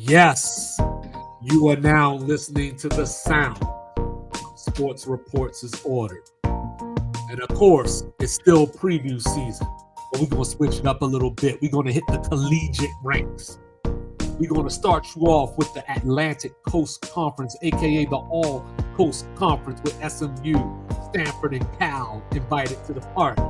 Yes, you are now listening to the sound. Sports Reports is ordered. And of course, it's still preview season. But we're going to switch it up a little bit. We're going to hit the collegiate ranks. We're going to start you off with the Atlantic Coast Conference, a.k.a. the All Coast Conference with SMU, Stanford, and Cal invited to the party.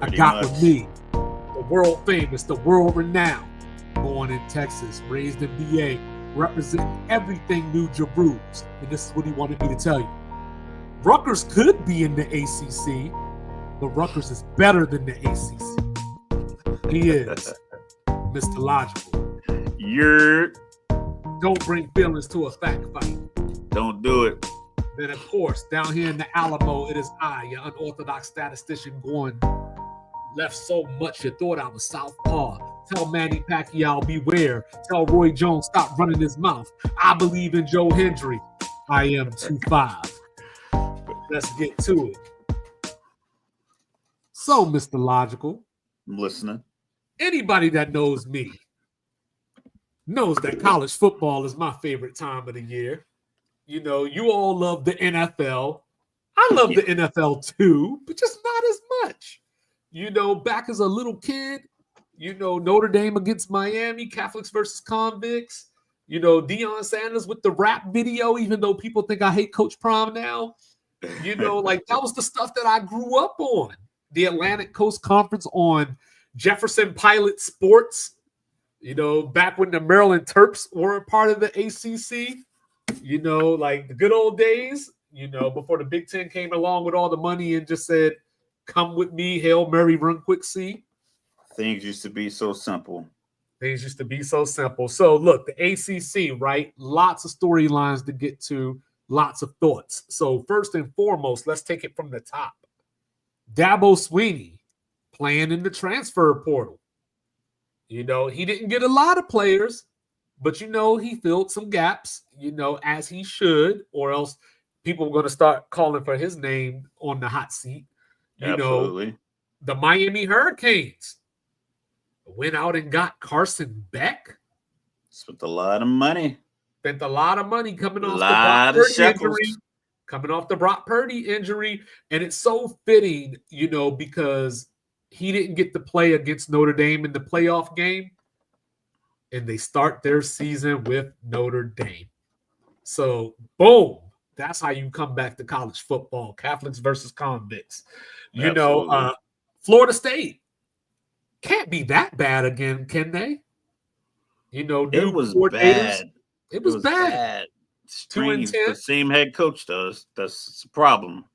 I got with me the world famous, the world renowned, born in Texas, raised in VA, representing everything New Jerusalem. And this is what he wanted me to tell you. Rutgers could be in the ACC, but Rutgers is better than the ACC. He is Mr. Logical. Don't bring feelings to a fact fight. Don't do it. Then, of course, down here in the Alamo, it is I, your unorthodox statistician, going left so much you thought I was southpaw. Tell Manny Pacquiao beware. Tell Roy Jones stop running his mouth. I believe in Joe Hendry. I am 2'5". Let's get to it. So, Mr. Logical. I'm listening. Anybody that knows me knows that college football is my favorite time of the year. You know, you all love the NFL. I love the NFL too, but just not as much. You know, back as a little kid, you know, Notre Dame against Miami, Catholics versus convicts. You know, Deion Sanders with the rap video, even though people think I hate Coach Prime now. You know, like that was the stuff that I grew up on. The Atlantic Coast Conference on Jefferson Pilot Sports. You know, back when the Maryland Terps were a part of the ACC. You know, like the good old days, you know, before the Big Ten came along with all the money and just said, come with me, Hail Mary, run quick, see. Things used to be so simple. Things used to be so simple. So, look, the ACC, right? Lots of storylines to get to, lots of thoughts. So, first and foremost, let's take it from the top. Dabo Swinney playing in the transfer portal. You know, he didn't get a lot of players, but, you know, he filled some gaps, you know, as he should, or else people are going to start calling for his name on the hot seat. You Absolutely. know, the Miami Hurricanes went out and got Carson Beck. Spent a lot of money. Spent a lot of money coming off the Brock Purdy injury. Coming off the Brock Purdy injury. And it's so fitting, you know, because he didn't get to play against Notre Dame in the playoff game. And they start their season with Notre Dame. So, boom. That's how you come back to college football. Catholics versus convicts. You Absolutely. know, Florida State can't be that bad again, can they? You know, it was bad. It was bad. Strange. The same head coach does. That's the problem.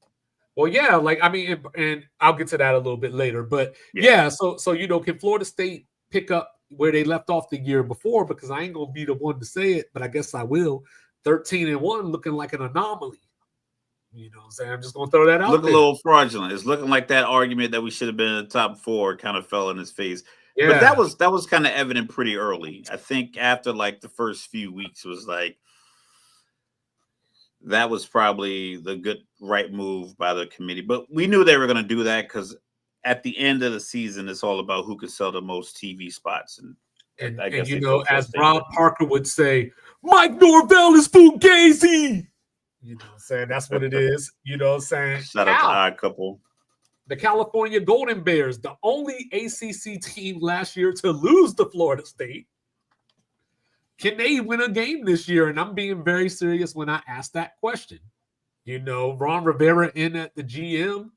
Well, yeah, like, I mean, and I'll get to that a little bit later. But, yeah, so you know, can Florida State pick up where they left off the year before? Because I ain't going to be the one to say it, but I guess I will. 13-1 looking like an anomaly. You know what I'm saying? I'm just going to throw that out there. Look a little fraudulent. It's looking like that argument that we should have been in the top 4 kind of fell in his face. Yeah. But that was kind of evident pretty early. I think after like the first few weeks was like, that was probably the good right move by the committee. But we knew they were going to do that because at the end of the season, it's all about who could sell the most TV spots. And you know, as Rob Parker would say, Mike Norvell is Fugazi. You know what I'm saying? That's what it is. You know what I'm saying? Shout out to Odd Couple. The California Golden Bears, the only ACC team last year to lose to Florida State. Can they win a game this year? And I'm being very serious when I ask that question. You know, Ron Rivera in at the GM,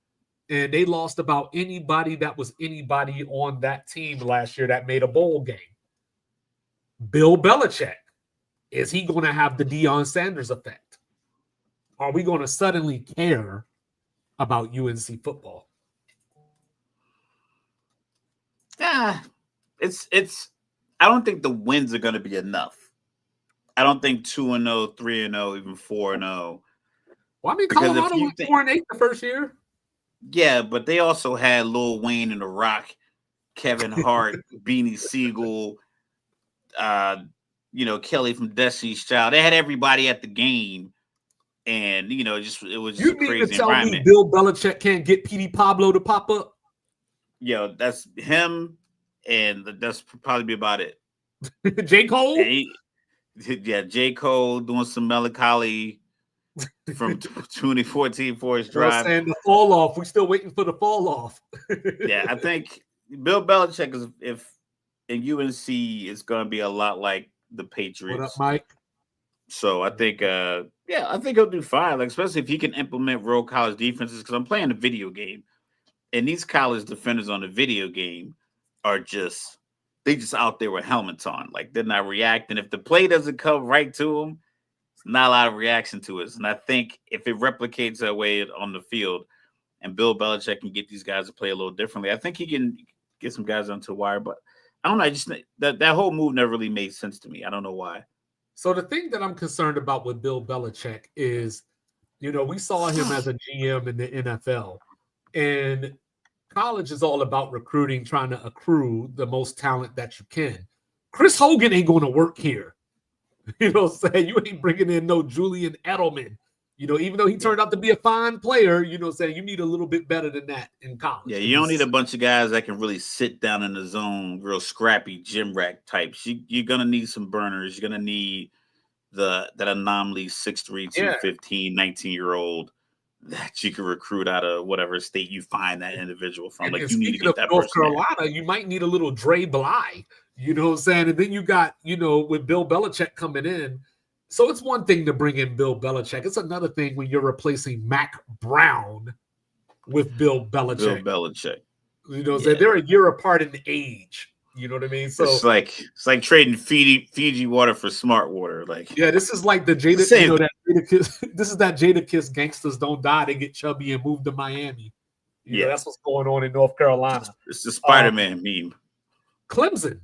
and they lost about anybody that was anybody on that team last year that made a bowl game. Bill Belichick, is he going to have the Deion Sanders effect? Are we going to suddenly care about UNC football? Yeah, it's. I don't think the wins are going to be enough. I don't think 2-0, 3-0, even 4-0. Well, I mean, Colorado went 4-8 the first year. Yeah, but they also had Lil Wayne and The Rock, Kevin Hart, Beanie Siegel, you know, Kelly from Destiny's Child. They had everybody at the game, and you know, it was just a crazy environment. Me Bill Belichick can't get Petey Pablo to pop up? Yo, that's him, and that's probably about it. J. Cole? J. Cole doing some melancholy from 2014 for his drive. Saying the fall off. We're still waiting for the fall off. Yeah, I think Bill Belichick is in UNC is going to be a lot like the Patriots. What up, Mike? So I think, I think he'll do fine. Like especially if he can implement real college defenses. Because I'm playing a video game, and these college defenders on the video game are just out there with helmets on. Like they're not reacting. If the play doesn't come right to them, it's not a lot of reaction to it. And I think if it replicates that way on the field, and Bill Belichick can get these guys to play a little differently, I think he can get some guys onto the wire. But I don't know. I just that whole move never really made sense to me. I don't know why. So the thing that I'm concerned about with Bill Belichick is, we saw him as a GM in the NFL, and college is all about recruiting, trying to accrue the most talent that you can. Chris Hogan ain't going to work here. You know what I'm saying? You ain't bringing in no Julian Edelman. Even though he turned out to be a fine player, saying you need a little bit better than that in college. Yeah, you don't need a bunch of guys that can really sit down in the zone, real scrappy gym rat types. You're going to need some burners. You're going to need that anomaly 6'3", 215, 19-year-old that you can recruit out of whatever state you find that individual from. And like you need to get that North person Carolina, there. You might need a little Dre Bly. You know what I'm saying? And then you got, with Bill Belichick coming in. So it's one thing to bring in Bill Belichick. It's another thing when you're replacing Mac Brown with Bill Belichick. You know what I'm saying? They're a year apart in age. You know what I mean? So it's like trading Fiji water for smart water. Like this is like the Jada. This is that Jadakiss gangsters don't die; they get chubby and move to Miami. You know, that's what's going on in North Carolina. It's the Spider-Man meme. Clemson.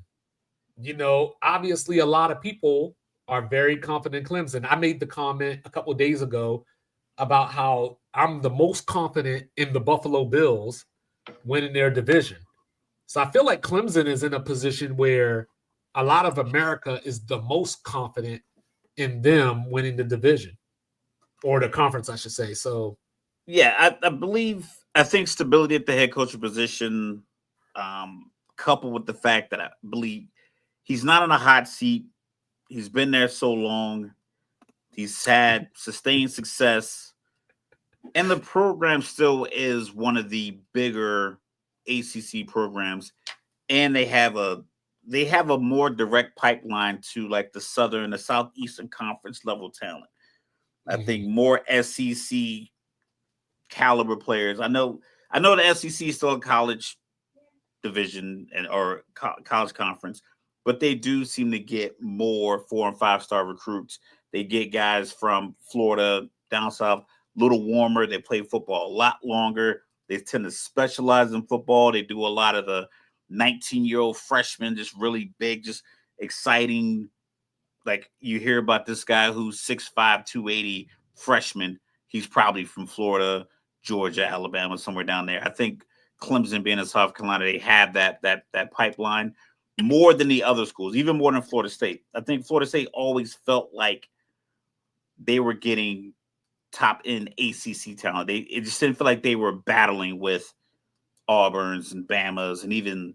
Obviously, a lot of people are very confident in Clemson. I made the comment a couple of days ago about how I'm the most confident in the Buffalo Bills winning their division. So I feel like Clemson is in a position where a lot of America is the most confident in them winning the division or the conference, I should say. So, I think stability at the head coach position, coupled with the fact that I believe he's not on a hot seat. He's been there so long. He's had sustained success. And the program still is one of the bigger ACC programs. And they have a more direct pipeline to like the Southeastern Conference level talent. I think more SEC caliber players. I know the SEC is still a college division or college conference, but they do seem to get more 4- and 5-star recruits. They get guys from Florida down south, a little warmer. They play football a lot longer. They tend to specialize in football. They do a lot of the 19-year-old freshmen, just really big, just exciting. Like you hear about this guy who's 6'5", 280 freshman. He's probably from Florida, Georgia, Alabama, somewhere down there. I think Clemson being in South Carolina, they have that pipeline more than the other schools, even more than Florida State. I think Florida State always felt like they were getting top-end ACC talent. It just didn't feel like they were battling with Auburns and Bamas and even,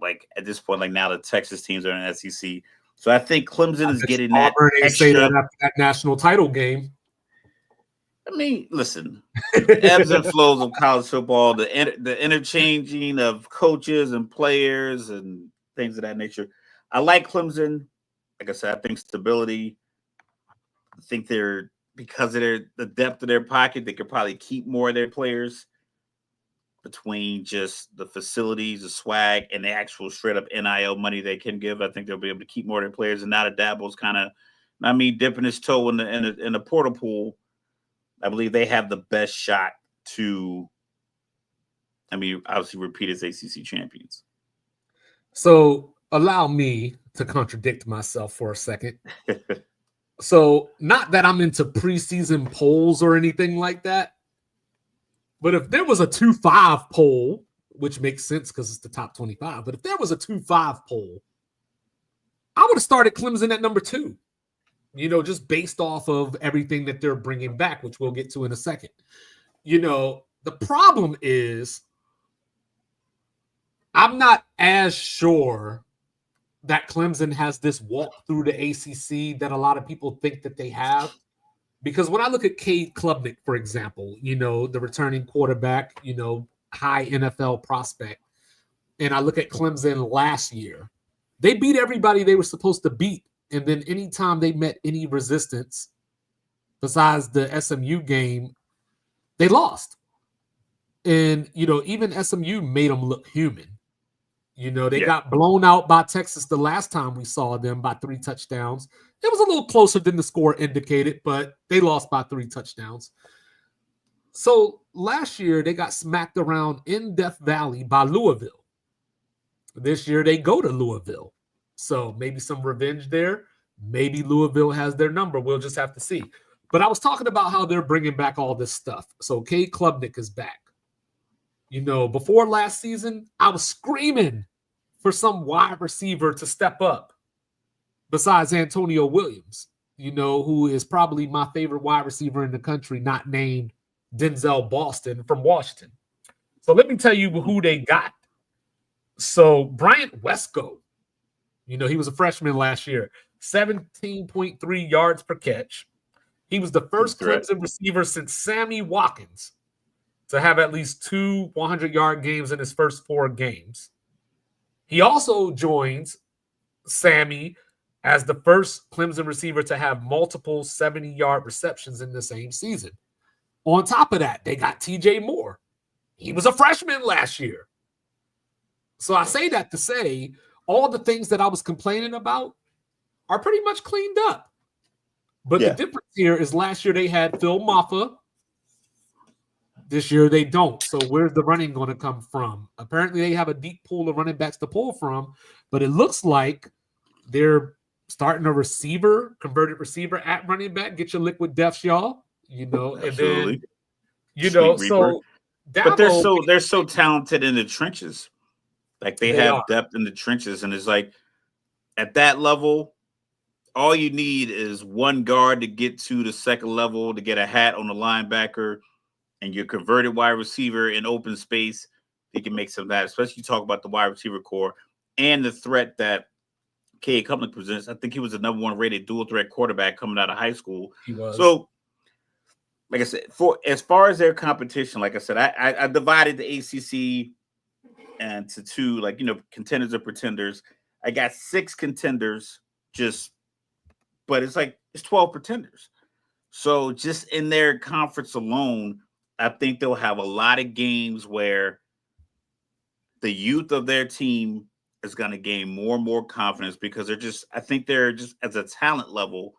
like at this point, like now the Texas teams are in the SEC. So I think Clemson is getting that extra. Say that after that national title game. I mean, listen, ebbs and flows of college football, the interchanging of coaches and players and things of that nature. I like Clemson. Like I said, I think stability. I think because of the depth of their pocket, they could probably keep more of their players between just the facilities, the swag, and the actual straight up NIL money they can give. I think they'll be able to keep more of their players. And now that Dabo's kind of, dipping his toe in the portal pool, I believe they have the best shot to, obviously repeat as ACC champions. So allow me to contradict myself for a second. So not that I'm into preseason polls or anything like that, but if there was a 2-5 poll, which makes sense because it's the top 25, but if there was a 2-5 poll, I would have started Clemson at number 2. Just based off of everything that they're bringing back, which we'll get to in a second. The problem is I'm not as sure that Clemson has this walk through the ACC that a lot of people think that they have. Because when I look at Cade Klubnik, for example, the returning quarterback, high NFL prospect, and I look at Clemson last year, they beat everybody they were supposed to beat. And then anytime they met any resistance, besides the SMU game, they lost. And, even SMU made them look human. They got blown out by Texas the last time we saw them by 3 touchdowns. It was a little closer than the score indicated, but they lost by 3 touchdowns. So last year, they got smacked around in Death Valley by Louisville. This year, they go to Louisville. So maybe some revenge there. Maybe Louisville has their number. We'll just have to see. But I was talking about how they're bringing back all this stuff. So Cade Klubnik is back. Before last season, I was screaming for some wide receiver to step up besides Antonio Williams, who is probably my favorite wide receiver in the country, not named Denzel Boston from Washington. So let me tell you who they got. So Bryant Wesco, he was a freshman last year, 17.3 yards per catch. He was the first Clemson receiver since Sammy Watkins to have at least 2 100-yard games in his first 4 games. He also joins Sammy as the first Clemson receiver to have multiple 70-yard receptions in the same season. On top of that, they got TJ Moore. He was a freshman last year. So I say that to say all the things that I was complaining about are pretty much cleaned up. But the difference here is last year they had Phil Maffa. This year they don't. So where's the running going to come from? Apparently they have a deep pool of running backs to pull from, but it looks like they're starting a converted receiver at running back. Get your liquid deaths, y'all. Absolutely. And then, so but they're so talented in the trenches. Like they have depth in the trenches, and it's like at that level, all you need is one guard to get to the second level to get a hat on the linebacker, and your converted wide receiver in open space. He can make some of that, especially you talk about the wide receiver core and the threat that Cade Klubnik presents. I think he was the number 1 rated dual threat quarterback coming out of high school. He was. So, like I said, for as far as their competition, like I said, I divided the ACC into 2, contenders or pretenders. I got 6 contenders, but it's 12 pretenders. So just in their conference alone, I think they'll have a lot of games where the youth of their team is going to gain more and more confidence because I think they're just as a talent level,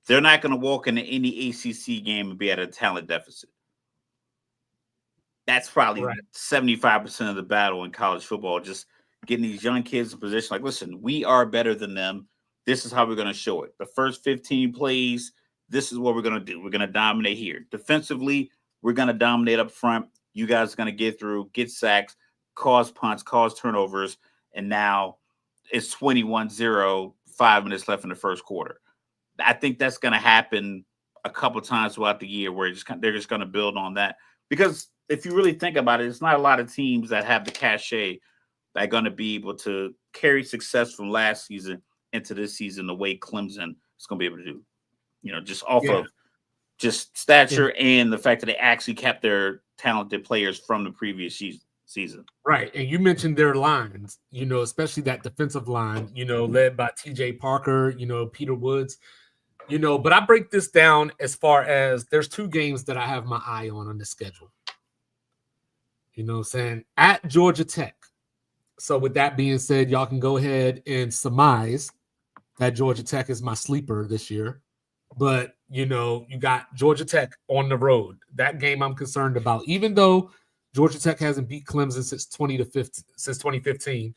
they're not going to walk into any ACC game and be at a talent deficit. That's probably 75% of the battle in college football, just getting these young kids in position. Like, listen, we are better than them. This is how we're going to show it. The first 15 plays, this is what we're going to do. We're going to dominate here. Defensively, we're going to dominate up front. You guys are going to get through, get sacks, cause punts, cause turnovers, and now it's 21-0, 5 minutes left in the first quarter. I think that's going to happen a couple times throughout the year where they're just going to build on that. Because if you really think about it, it's not a lot of teams that have the cachet that are going to be able to carry success from last season into this season the way Clemson is going to be able to do. Just off of just stature and the fact that they actually kept their talented players from the previous season. Right. And you mentioned their lines, especially that defensive line, led by TJ Parker, Peter Woods, but I break this down as far as there's 2 games that I have my eye on the schedule. Saying at Georgia Tech. So with that being said, y'all can go ahead and surmise that Georgia Tech is my sleeper this year. But, you got Georgia Tech on the road. That game I'm concerned about, even though Georgia Tech hasn't beat Clemson since 2015.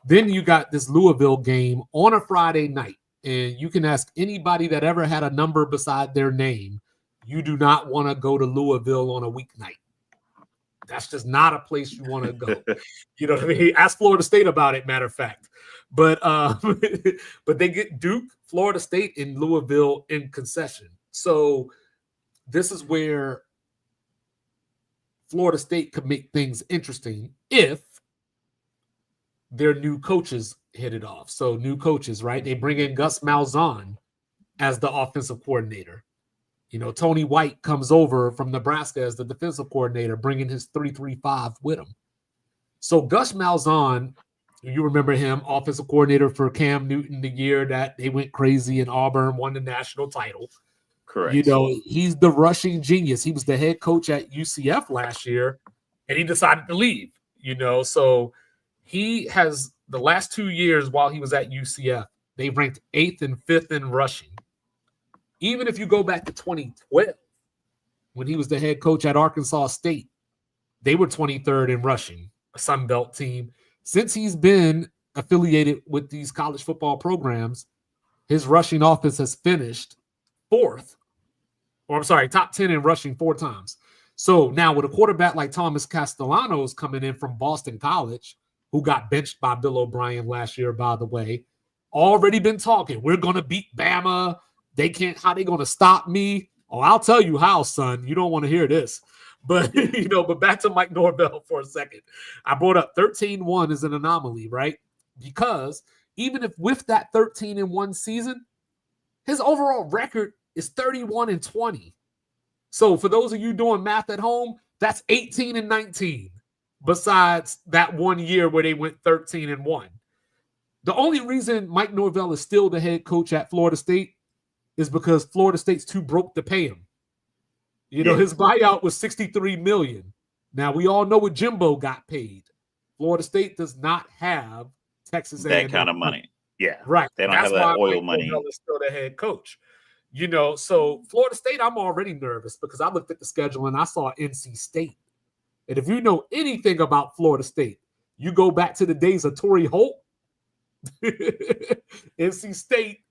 Then you got this Louisville game on a Friday night. And you can ask anybody that ever had a number beside their name. You do not want to go to Louisville on a weeknight. That's just not a place you want to go. You know what I mean? Ask Florida State about it, matter of fact. But but they get Duke, Florida State, and Louisville in concession. So this is where Florida State could make things interesting if their new coaches hit it off. So new coaches, right? They bring in Gus Malzahn as the offensive coordinator. Tony White comes over from Nebraska as the defensive coordinator, bringing his 3-3-5 with him. So Gus Malzahn, you remember him, offensive coordinator for Cam Newton the year that they went crazy and Auburn won the national title. Correct. He's the rushing genius. He was the head coach at UCF last year, and he decided to leave. So he has the last 2 years while he was at UCF, they ranked 8th and 5th in rushing. Even if you go back to 2012, when he was the head coach at Arkansas State, they were 23rd in rushing, a Sun Belt team. Since he's been affiliated with these college football programs, his rushing offense has finished top 10 in rushing 4 times. So now with a quarterback like Thomas Castellanos coming in from Boston College, who got benched by Bill O'Brien last year, by the way, already been talking. We're going to beat Bama. How they going to stop me? Oh, I'll tell you how, son. You don't want to hear this. But, but back to Mike Norvell for a second. I brought up 13-1 as an anomaly, right? Because even if with that 13-1 season, his overall record is 31-20. So for those of you doing math at home, that's 18-19 besides that 1 year where they went 13-1. The only reason Mike Norvell is still the head coach at Florida State is because Florida State's too broke to pay him. His buyout was $63 million. Now we all know what Jimbo got paid. Florida State does not have Texas that kind of money. Yeah, right. They don't have that oil money. Norvell is still the head coach. So Florida State, I'm already nervous because I looked at the schedule and I saw NC State. And if you know anything about Florida State, you go back to the days of Torrey Holt. NC State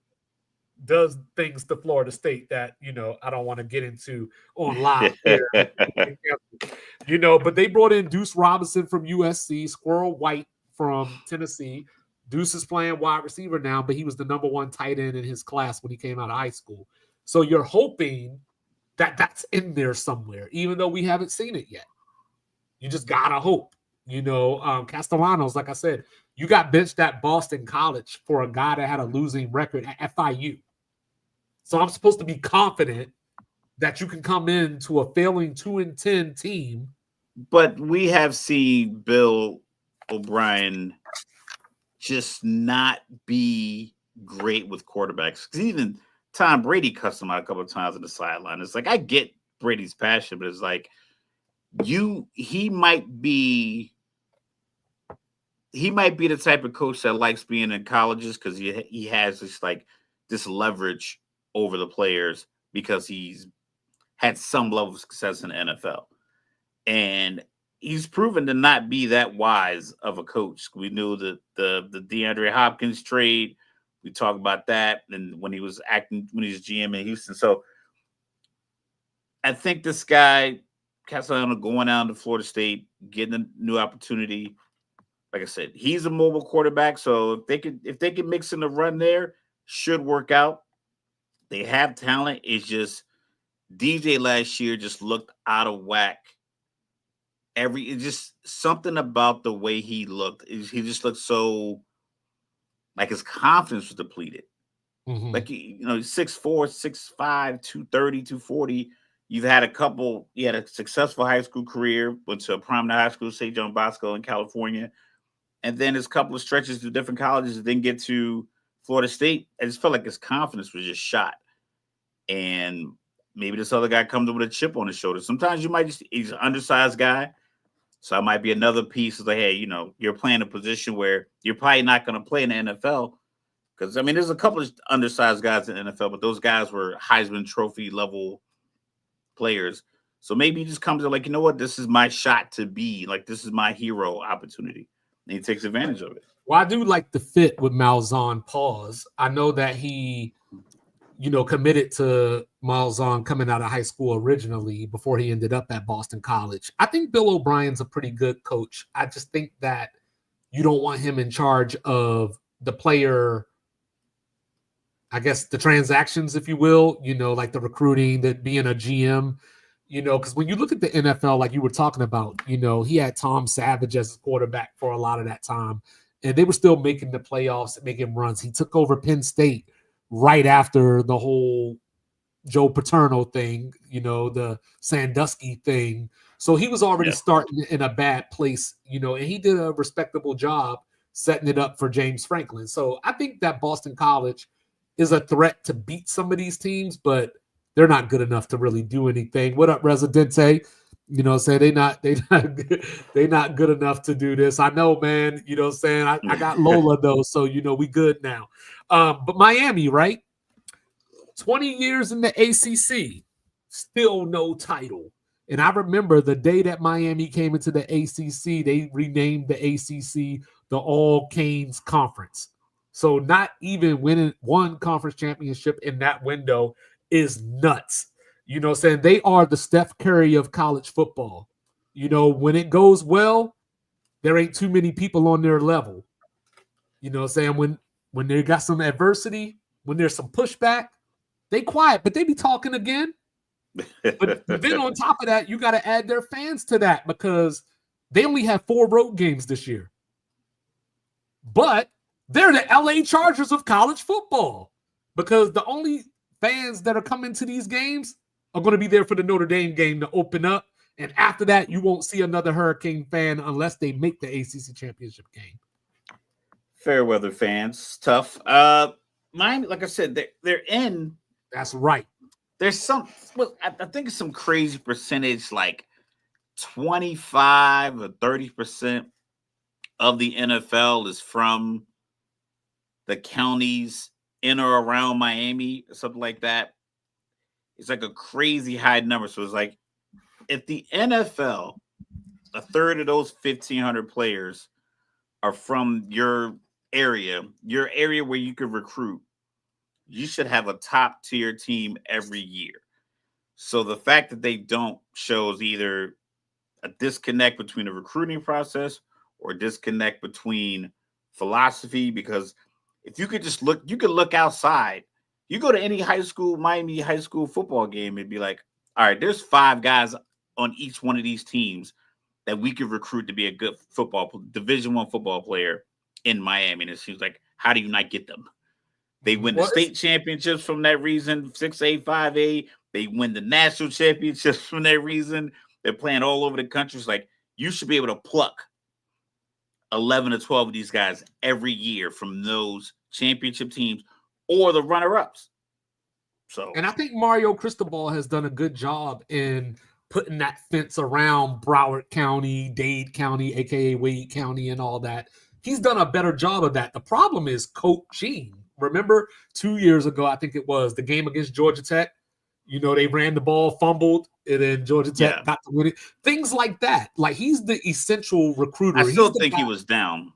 does things to Florida State that, I don't want to get into on live. But they brought in Deuce Robinson from USC, Squirrel White from Tennessee. Deuce is playing wide receiver now, but he was the number 1 tight end in his class when he came out of high school. So you're hoping that that's in there somewhere, even though we haven't seen it yet. You just gotta hope. Castellanos, like I said, you got benched at Boston College for a guy that had a losing record at FIU. So I'm supposed to be confident that you can come into a failing 2-10 team. But we have seen Bill O'Brien just not be great with quarterbacks. Because even Tom Brady cussed him out a couple of times on the sideline. It's like, I get Brady's passion, but it's like, he might be the type of coach that likes being in colleges because he has this leverage over the players because he's had some level of success in the NFL. And he's proven to not be that wise of a coach. We knew the DeAndre Hopkins trade. We talked about that, and when he was GM in Houston. So I think this guy, Castellano, going down to Florida State, getting a new opportunity. Like I said, he's a mobile quarterback, so if they could mix in the run there, should work out. They have talent. It's just DJ last year just looked out of whack. It's just something about the way he looked. He just looked so like his confidence was depleted. Mm-hmm. Like, he's 6'4", 6'5", 230, 240. You had a successful high school career, went to a prominent high school, St. John Bosco in California. And then his couple of stretches to different colleges, then get to Florida State. I just felt like his confidence was just shot. And maybe this other guy comes up with a chip on his shoulder. Sometimes he's an undersized guy. So that might be another piece of hey, you're playing a position where you're probably not going to play in the NFL. Because, there's a couple of undersized guys in the NFL, but those guys were Heisman Trophy level players. So maybe he just comes in you know what? This is my shot to be. This is my hero opportunity. And he takes advantage of it. Well, I do like the fit with Malzahn. Pause. I know that he, committed to Malzahn coming out of high school originally before he ended up at Boston College. I think Bill O'Brien's a pretty good coach. I just think that you don't want him in charge of the player, I guess, the transactions, if you will, like the recruiting, that being a GM, because when you look at the NFL, like you were talking about, he had Tom Savage as his quarterback for a lot of that time. and they were still making the playoffs, making runs. He took over Penn State right after the whole Joe Paterno thing, the Sandusky thing. So he was already starting in a bad place, and he did a respectable job setting it up for James Franklin. So I think that Boston College is a threat to beat some of these teams, but they're not good enough to really do anything. What up, Residente? Say they not good enough to do this. I know, man. I got Lola though, so we good now. But Miami, right? 20 years in the ACC, still no title. And I remember the day that Miami came into the ACC, they renamed the ACC the All Canes Conference. So not even winning one conference championship in that window is nuts. They are the Steph Curry of college football. When it goes well, there ain't too many people on their level. When they got some adversity, when there's some pushback, they quiet, but they be talking again. But then on top of that, you got to add their fans to that because they only have 4 road games this year. But they're the LA Chargers of college football because the only fans that are coming to these games are going to be there for the Notre Dame game to open up. And after that, you won't see another Hurricane fan unless they make the ACC championship game. Fair weather fans, tough. Mine, like I said, they're in. That's right. There's some, I think it's some crazy percentage, like 25 or 30% of the NFL is from the counties in or around Miami, or something like that. It's like a crazy high number. So it's like, if the NFL, a third of those 1,500 players are from your area where you could recruit, you should have a top tier team every year. So the fact that they don't shows either a disconnect between the recruiting process or a disconnect between philosophy. Because if you could just look, you could look outside. You go to any Miami high school football game and be like, all right, there's 5 guys on each one of these teams that we could recruit to be a good Division I football player in Miami. And it seems like, how do you not get them? They win the state championships from that reason, 6A, 5A. They win the national championships from that reason. They're playing all over the country. It's like, you should be able to pluck 11 or 12 of these guys every year from those championship teams or the runner-ups. And I think Mario Cristobal has done a good job in putting that fence around Broward County, Dade County, a.k.a. Wade County, and all that. He's done a better job of that. The problem is coaching. Remember 2 years ago, I think it was, the game against Georgia Tech? They ran the ball, fumbled, and then Georgia Tech got to win it. Things like that. Like, he's the essential recruiter. I still think he was down.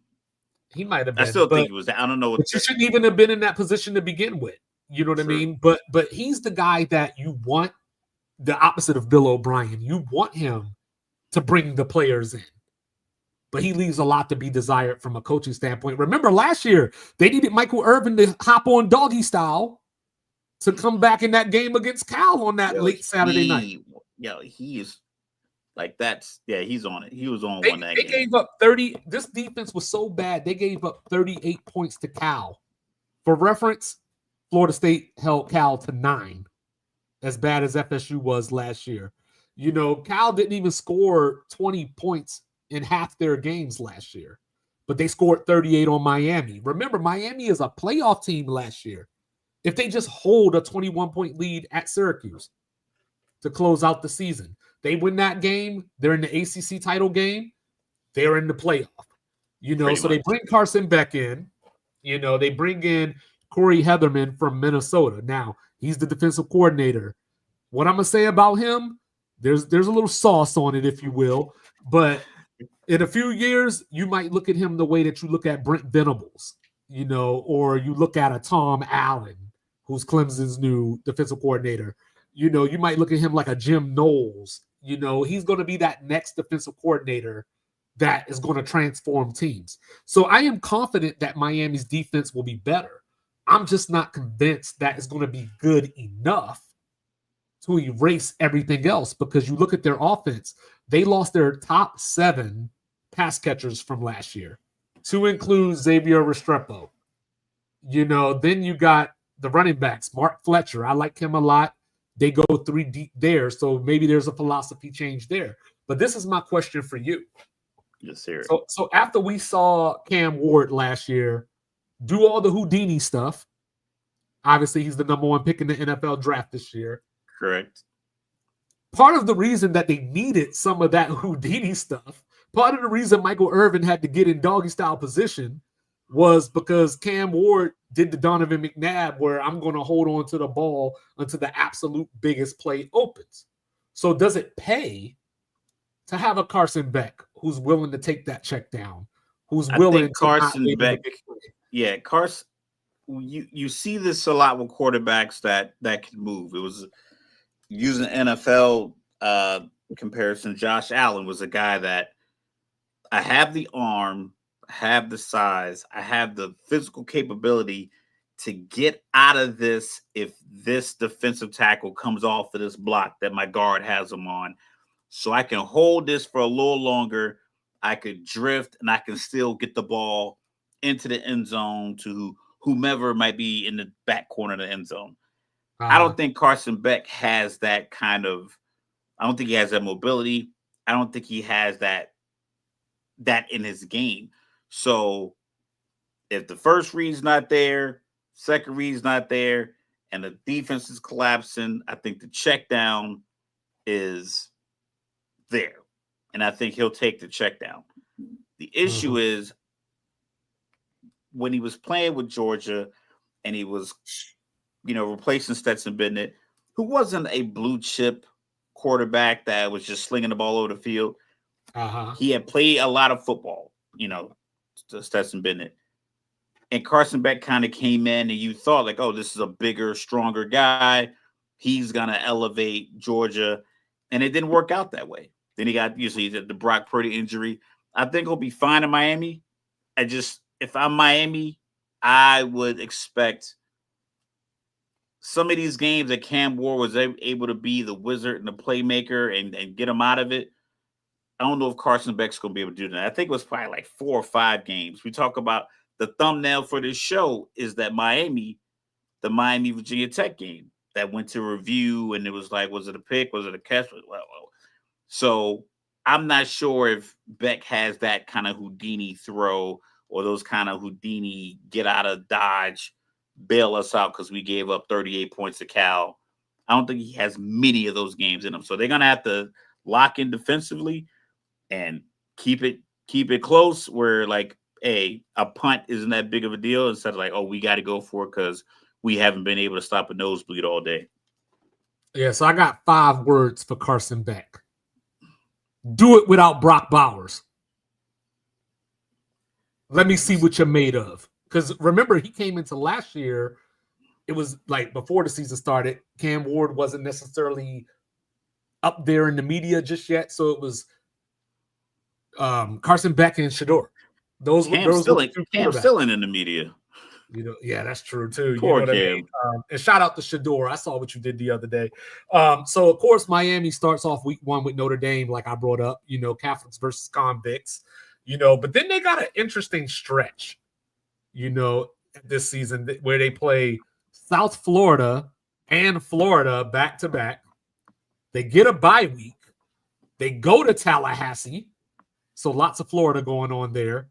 He might have been. I still think he was down. I don't know. But you shouldn't even have been in that position to begin with. You know what I mean? But he's the guy that you want, the opposite of Bill O'Brien. You want him to bring the players in. But he leaves a lot to be desired from a coaching standpoint. Remember last year, they needed Michael Irvin to hop on doggy style to come back in that game against Cal on that late Saturday night. Yeah, he is like he's on it. He was on they, one that they game. Gave up 30. This defense was so bad, they gave up 38 points to Cal. For reference, Florida State held Cal to 9, as bad as FSU was last year. Cal didn't even score 20 points in half their games last year, but they scored 38 on Miami. Remember, Miami is a playoff team last year. If they just hold a 21-point lead at Syracuse to close out the season, they win that game, they're in the ACC title game, they're in the playoff. So they bring Carson Beck in. They bring in Corey Heatherman from Minnesota. Now, he's the defensive coordinator. What I'm going to say about him, there's a little sauce on it, if you will, but in a few years, you might look at him the way that you look at Brent Venables, or you look at a Tom Allen, who's Clemson's new defensive coordinator. You might look at him like a Jim Knowles. He's going to be that next defensive coordinator that is going to transform teams. So I am confident that Miami's defense will be better. I'm just not convinced that it's going to be good enough to erase everything else, because you look at their offense, they lost their top 7 pass catchers from last year. to include Xavier Restrepo. Then you got the running backs, Mark Fletcher. I like him a lot. They go 3 deep there, so maybe there's a philosophy change there. But this is my question for you. Yes, sir. So after we saw Cam Ward last year do all the Houdini stuff, obviously he's the number 1 pick in the NFL draft this year. Correct. Part of the reason that they needed some of that Houdini stuff, part of the reason Michael Irvin had to get in doggy style position was because Cam Ward did the Donovan McNabb where I'm going to hold on to the ball until the absolute biggest play opens. So does it pay to have a Carson Beck who's willing to take that check down, who's willing to Carson Beck? Yeah, Carson. You see this a lot with quarterbacks that can move. It was using NFL comparison. Josh Allen was a guy that I have the arm, I have the size, I have the physical capability to get out of this if this defensive tackle comes off of this block that my guard has him on. So I can hold this for a little longer. I could drift and I can still get the ball into the end zone to whomever might be in the back corner of the end zone. I don't think Carson Beck has that kind of, I don't think he has that mobility. I don't think he has that in his game. So if the first read's not there, second read's not there, and the defense is collapsing, I think the check down is there. And I think he'll take the check down. The issue is when he was playing with Georgia and he was, replacing Stetson Bennett, who wasn't a blue chip quarterback that was just slinging the ball over the field. He had played a lot of football, Stetson Bennett. And Carson Beck kind of came in and you thought like, oh, this is a bigger, stronger guy. He's going to elevate Georgia. And it didn't work out that way. Then he got usually the Brock Purdy injury. I think he'll be fine in Miami. If I'm Miami, I would expect some of these games that Cam Ward was able to be the wizard and the playmaker and get him out of it. I don't know if Carson Beck's going to be able to do that. I think it was probably like 4 or 5 games. We talk about the thumbnail for this show is that the Miami Virginia Tech game that went to review, and it was like, was it a pick? Was it a catch? So I'm not sure if Beck has that kind of Houdini throw or those kind of Houdini get out of Dodge, bail us out because we gave up 38 points to Cal. I don't think he has many of those games in him. So they're going to have to lock in defensively and keep it close where like, a punt isn't that big of a deal instead of like, oh, we got to go for it because we haven't been able to stop a nosebleed all day. Yeah, so I got 5 words for Carson Beck. Do it without Brock Bowers. Let me see what you're made of. Because remember, he came into last year, it was like before the season started, Cam Ward wasn't necessarily up there in the media just yet. So it was Carson Beck and Shador. Cam's still in the media. Yeah, that's true too. Poor Cam. I mean? And shout out to Shador. I saw what you did the other day. So of course, Miami starts off week 1 with Notre Dame, like I brought up. Catholics versus convicts. But then they got an interesting stretch. This season where they play South Florida and Florida back to back. They get a bye week. They go to Tallahassee. So lots of Florida going on there.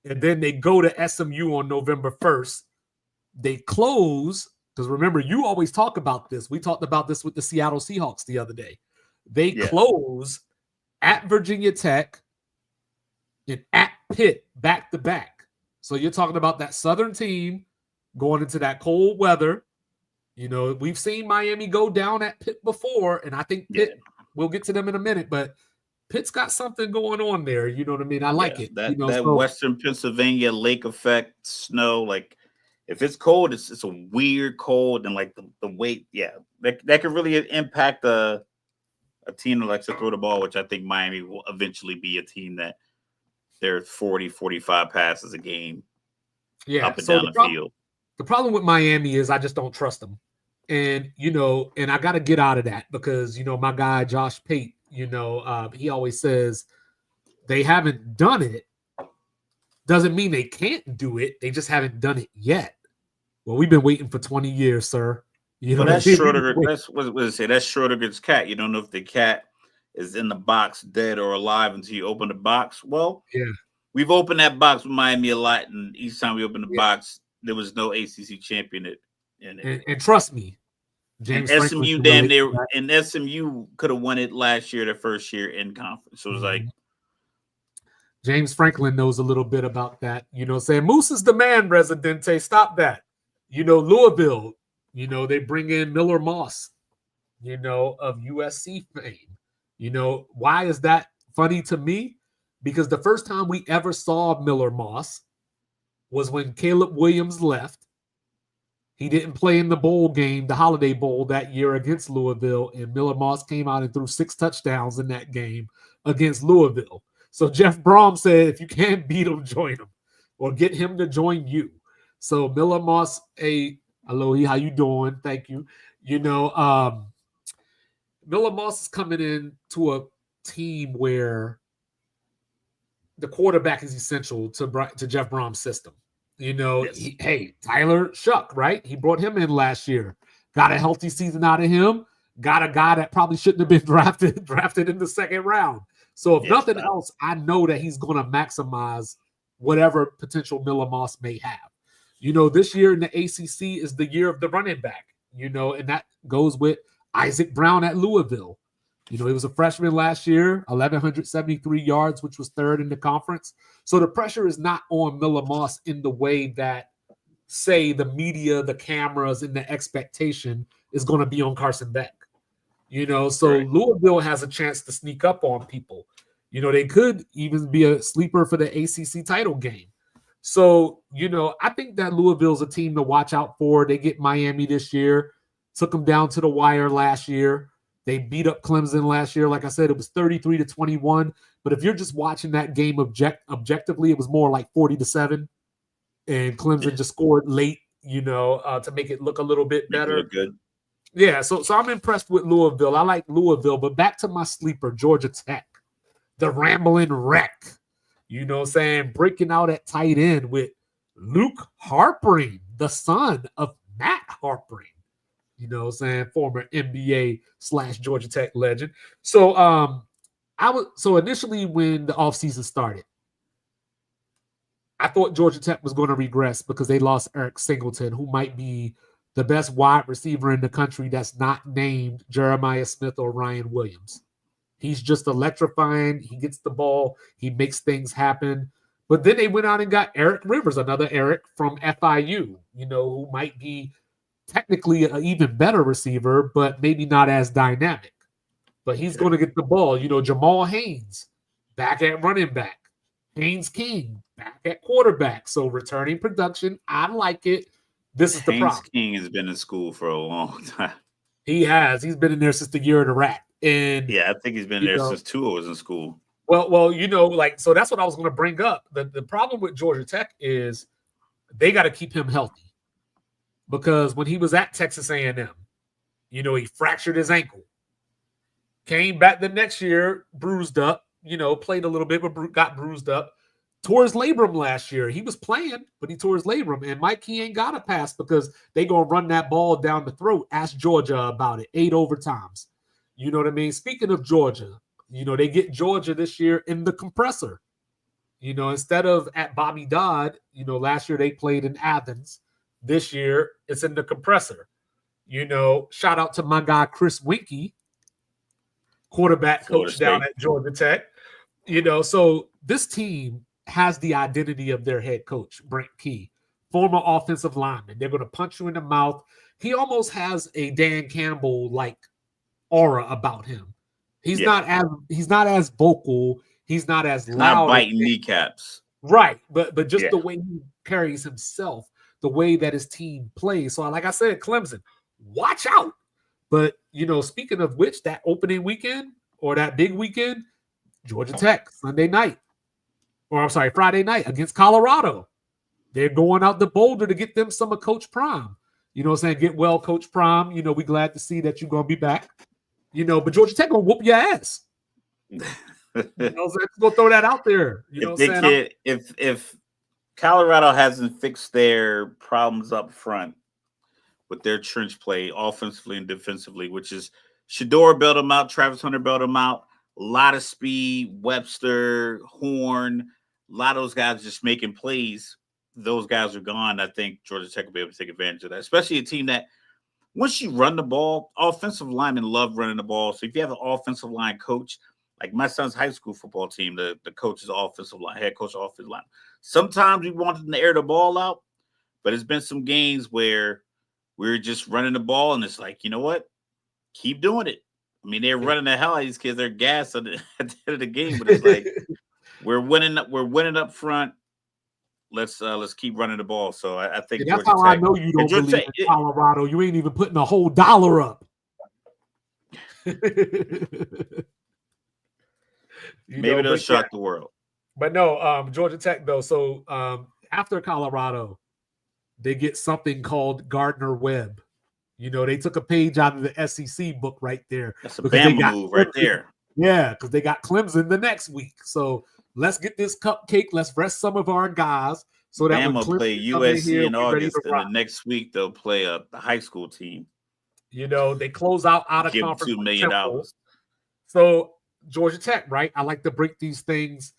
And then they go to SMU on November 1st. They close, because remember, you always talk about this. We talked about this with the Seattle Seahawks the other day. They close at Virginia Tech and at Pitt back-to-back. So you're talking about that Southern team going into that cold weather. We've seen Miami go down at Pitt before, and I think Pitt, we'll get to them in a minute, but Pitt's got something going on there. You know what I mean? I like it. That Western Pennsylvania lake effect snow, like if it's cold, it's a weird cold, and like the weight, that could really impact a team that likes to throw the ball, which I think Miami will eventually be a team that there's 40, 45 passes a game up and down the field. The problem with Miami is I just don't trust them. And, and I got to get out of that because, my guy, Josh Pate, he always says they haven't done it. Doesn't mean they can't do it. They just haven't done it yet. Well, we've been waiting for 20 years, sir. You know But that's what I mean? Schroeder. That's what it say. That's Schrodinger's cat. You don't know if the cat is in the box, dead or alive, until you open the box. Well, Yeah. we've opened that box with Miami a lot, and each time we opened the Yeah. box, there was no ACC champion in it. And trust me, And James SMU Franklin damn near, and SMU could have won it last year, their first year in conference. So it was like, James Franklin knows a little bit about that. You know, saying Moose is the man, Residente. Stop that. You know, Louisville, you know, they bring in Miller Moss, you know, of USC fame. You know, why is that funny to me? Because the first time we ever saw Miller Moss was when Caleb Williams left. He didn't play in the bowl game, the Holiday Bowl that year against Louisville, and Miller Moss came out and threw 6 touchdowns in that game against Louisville. So Jeff Brom said, if you can't beat him, join him or get him to join you. So Miller Moss, Alohi, how you doing? Thank you. You know, Miller Moss is coming in to a team where the quarterback is essential to Jeff Brom's system. You know, yes. Tyler Shuck, right? He brought him in last year. Got a healthy season out of him. Got a guy that probably shouldn't have been drafted in the second round. So if nothing else, I know that he's going to maximize whatever potential Miller Moss may have. You know, this year in the ACC is the year of the running back, you know, and that goes with Isaac Brown at Louisville. You know, he was a freshman last year, 1,173 yards, which was third in the conference. So the pressure is not on Miller Moss in the way that, say, the media, the cameras, and the expectation is going to be on Carson Beck. You know, so right. Louisville has a chance to sneak up on people. You know, they could even be a sleeper for the ACC title game. So, you know, I think that Louisville's a team to watch out for. They get Miami this year, took them down to the wire last year. They beat up Clemson last year. Like I said, it was 33-21. But if you're just watching that game objectively, it was more like 40-7. And Clemson just scored late, you know, to make it look a little bit better. Look good. Yeah, so I'm impressed with Louisville. I like Louisville, but back to my sleeper, Georgia Tech, the rambling wreck. You know what I'm saying? Breaking out at tight end with Luke Harpring, the son of Matt Harpring. You know what I'm saying? Former NBA/Georgia Tech legend. So initially when the offseason started, I thought Georgia Tech was going to regress because they lost Eric Singleton, who might be the best wide receiver in the country that's not named Jeremiah Smith or Ryan Williams. He's just electrifying. He gets the ball. He makes things happen. But then they went out and got Eric Rivers, another Eric from FIU, you know, who might be technically an even better receiver, but maybe not as dynamic. But he's going to get the ball. You know, Jamal Haynes back at running back. Haynes King back at quarterback. So returning production. I like it. This is the problem. Haynes King has been in school for a long time. He has. He's been in there since the year of the rat. And yeah, I think he's been there since Tua was in school. Well, you know, like, so that's what I was going to bring up. The problem with Georgia Tech is they got to keep him healthy. Because when he was at Texas A&M, you know, he fractured his ankle. Came back the next year, bruised up, you know, played a little bit, but got bruised up. Tore his labrum last year. He was playing, but he tore his labrum. And Mike, he ain't got a pass because they going to run that ball down the throat. Ask Georgia about it. 8 overtimes. You know what I mean? Speaking of Georgia, you know, they get Georgia this year in the compressor. You know, instead of at Bobby Dodd, you know, last year they played in Athens. This year it's in the compressor. You know, shout out to my guy, Chris Winkie, quarterback coach down at Georgia Tech. You know, so this team has the identity of their head coach, Brent Key, former offensive lineman. They're going to punch you in the mouth. He almost has a Dan Campbell-like aura about him. He's not as vocal. He's not as loud. Not biting kneecaps. Right. But just the way he carries himself, the way that his team plays. So like I said, Clemson, watch out. But, you know, speaking of which, that opening weekend or that big weekend, Georgia Tech, Friday night against Colorado. They're going out to Boulder to get them some of Coach Prime. You know what I'm saying? Get well, Coach Prime. You know, we glad to see that you're going to be back. You know, but Georgia Tech going to whoop your ass. You know what I'm saying? Go throw that out there. You know what I'm saying? If Colorado hasn't fixed their problems up front with their trench play, offensively and defensively, which is Shador bailed them out, Travis Hunter bailed them out. A lot of speed, Webster, Horn, a lot of those guys just making plays. Those guys are gone. I think Georgia Tech will be able to take advantage of that, especially a team that once you run the ball, offensive linemen love running the ball. So if you have an offensive line coach, like my son's high school football team, the coach is offensive line, head coach of offensive line. Sometimes we wanted them to air the ball out, but it's been some games where we're just running the ball, and it's like, you know what? Keep doing it. I mean, they're running the hell out of these kids. They're gassed at the end of the game, but it's like we're winning up front. Let's keep running the ball. So I think that's how I know you don't believe in Colorado. You ain't even putting a whole dollar up. Maybe they'll shock the world. But no, Georgia Tech though. So after Colorado, they get something called Gardner-Webb. They took a page out of the SEC book right there. That's a Bama move right there. Yeah, because they got Clemson the next week. So let's get this cupcake. Let's rest some of our guys. So that Bama play USC in August, and the next week they'll play the high school team. They close out of give conference. $2 million. So Georgia Tech, right? I like to break these things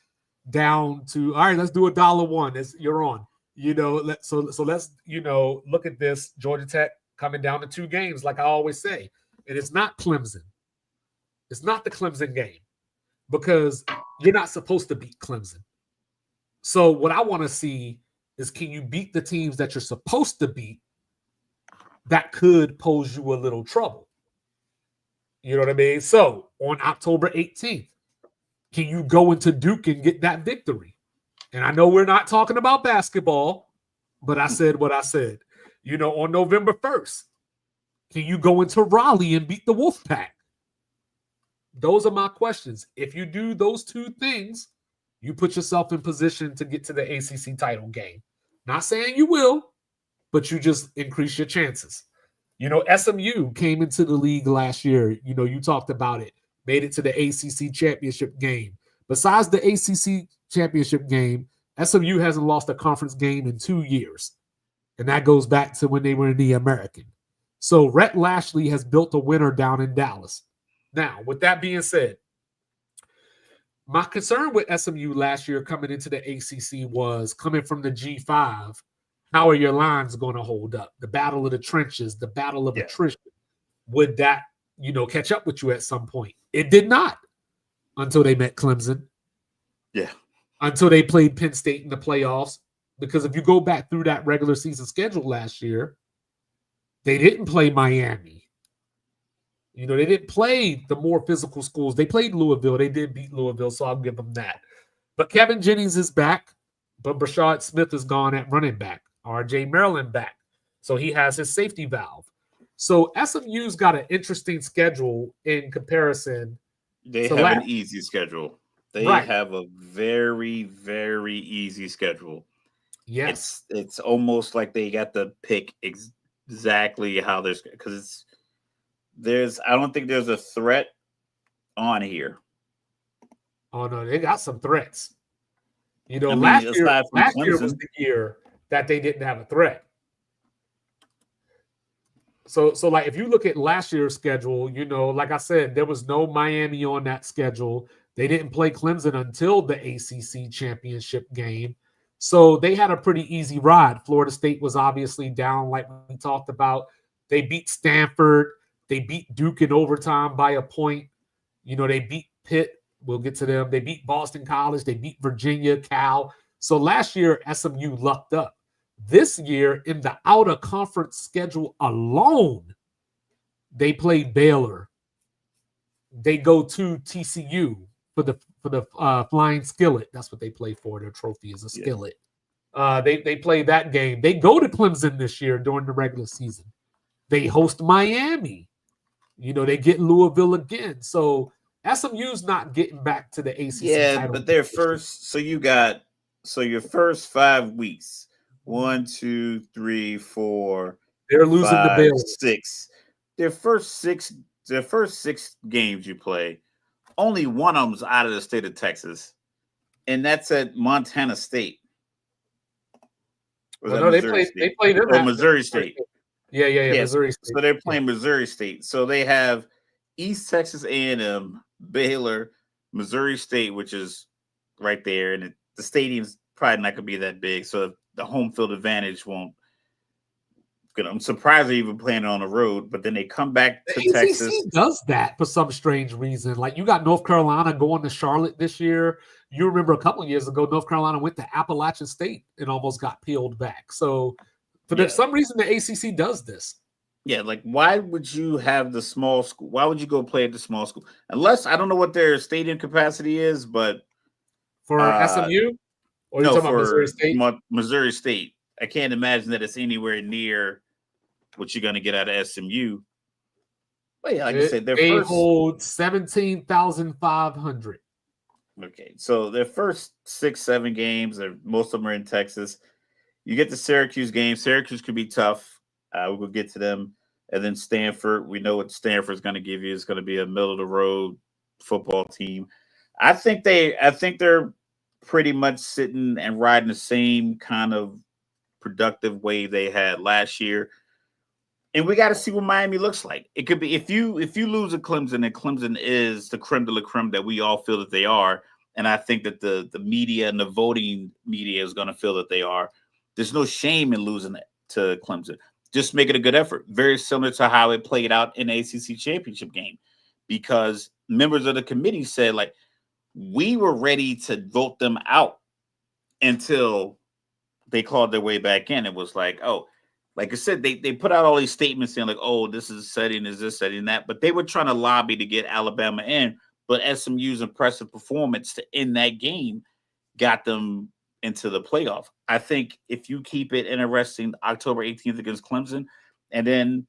down to, all right, let's do $1. You're on. So let's look at this. Georgia Tech coming down to 2 games, like I always say. And it's not Clemson. It's not the Clemson game because you're not supposed to beat Clemson. So what I want to see is, can you beat the teams that you're supposed to beat that could pose you a little trouble? You know what I mean? So on October 18th, can you go into Duke and get that victory? And I know we're not talking about basketball, but I said what I said. On November 1st, can you go into Raleigh and beat the Wolfpack? Those are my questions. If you do those 2 things, you put yourself in position to get to the ACC title game. Not saying you will, but you just increase your chances. SMU came into the league last year. You talked about it. Made it to the ACC championship game. Besides the ACC championship game, SMU hasn't lost a conference game in 2 years. And that goes back to when they were in the American. So Rhett Lashley has built a winner down in Dallas. Now, with that being said, my concern with SMU last year coming into the ACC was coming from the G5. How are your lines going to hold up? The battle of the trenches, the battle of attrition. Would that, catch up with you at some point? It did not until they met Clemson. Yeah. Until they played Penn State in the playoffs. Because if you go back through that regular season schedule last year, they didn't play Miami. They didn't play the more physical schools. They played Louisville. They did beat Louisville, so I'll give them that. But Kevin Jennings is back, but Brashad Smith is gone at running back. R.J. Maryland back. So he has his safety valve. So SMU's got an interesting schedule in comparison. They have an easy schedule. They have a very, very easy schedule. Yes. It's almost like they got to pick exactly how there's, because I don't think there's a threat on here. Oh no, they got some threats. Last year was the year that they didn't have a threat. So like if you look at last year's schedule, like I said, there was no Miami on that schedule. They didn't play Clemson until the ACC championship game. So they had a pretty easy ride. Florida State was obviously down, like we talked about. They beat Stanford. They beat Duke in overtime by a point. They beat Pitt. We'll get to them. They beat Boston College. They beat Virginia, Cal. So last year, SMU lucked up. This year, in the out-of-conference schedule alone, they played Baylor. They go to TCU for the Flying Skillet. That's what they play for. Their trophy is a skillet. They play that game. They go to Clemson this year during the regular season. They host Miami. They get Louisville again. So SMU's not getting back to the ACC title. But their first, your first 5 weeks, 1, 2, 3, 4, they're losing 5, the Baylor. 6. Their first six games you play, only one of them's out of the state of Texas, and that's at Montana State. Was Well, that no, Missouri State? they played them Or at Missouri State. Yeah, Yes. Missouri State. So they're playing Missouri State. So they have East Texas A&M, Baylor, Missouri State, which is right there, and the stadium's probably not going to be that big, so the home field advantage won't. I'm surprised they're even playing on the road, but then they come back to the Texas. ACC does that for some strange reason. Like you got North Carolina going to Charlotte this year. You remember a couple of years ago, North Carolina went to Appalachian State and almost got peeled back. So for some reason, the ACC does this. Yeah, like why would you have the small school? Why would you go play at the small school? Unless I don't know what their stadium capacity is, but for SMU or no, you talking about Missouri State? Missouri State. I can't imagine that it's anywhere near what you're going to get out of SMU. But yeah, like I said, they hold 17,500. Okay, so their first 6-7 games, most of them are in Texas. You get the Syracuse game. Syracuse could be tough. We will get to them. And then Stanford, we know what Stanford's going to give you. It's going to be a middle of the road football team. I think they're pretty much sitting and riding the same kind of productive wave they had last year. And we got to see what Miami looks like. It could be if you lose to Clemson, and Clemson is the creme de la creme that we all feel that they are, and I think that the media and the voting media is going to feel that they are. There's no shame in losing to Clemson. Just make it a good effort. Very similar to how it played out in the ACC championship game, because members of the committee said, like, we were ready to vote them out until they clawed their way back in. It was like, oh, like I said, they put out all these statements saying like, oh, this is setting, is this setting that, but they were trying to lobby to get Alabama in. But SMU's impressive performance to end that game got them into the playoff. I think if you keep it interesting, October 18th against Clemson, and then,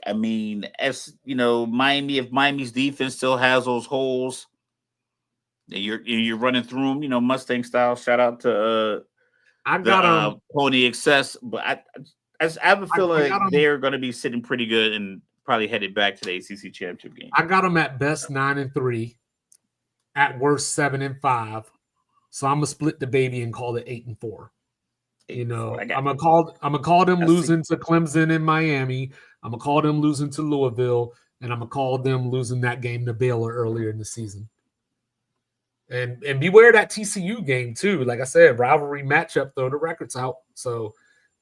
I mean, as you know, Miami, if Miami's defense still has those holes, you're running through them, you know, Mustang style. Shout out to I got Pony Excess, but I have a feeling like they're going to be sitting pretty good and probably headed back to the ACC championship game. I got them at best 9-3, at worst 7-5. So I'm gonna split the baby and call it 8-4. You know, I'm gonna call them losing to Clemson and Miami. I'm gonna call them losing to Louisville, and I'm gonna call them losing that game to Baylor earlier in the season. And beware that TCU game too. Like I said, rivalry matchup. Throw the records out. So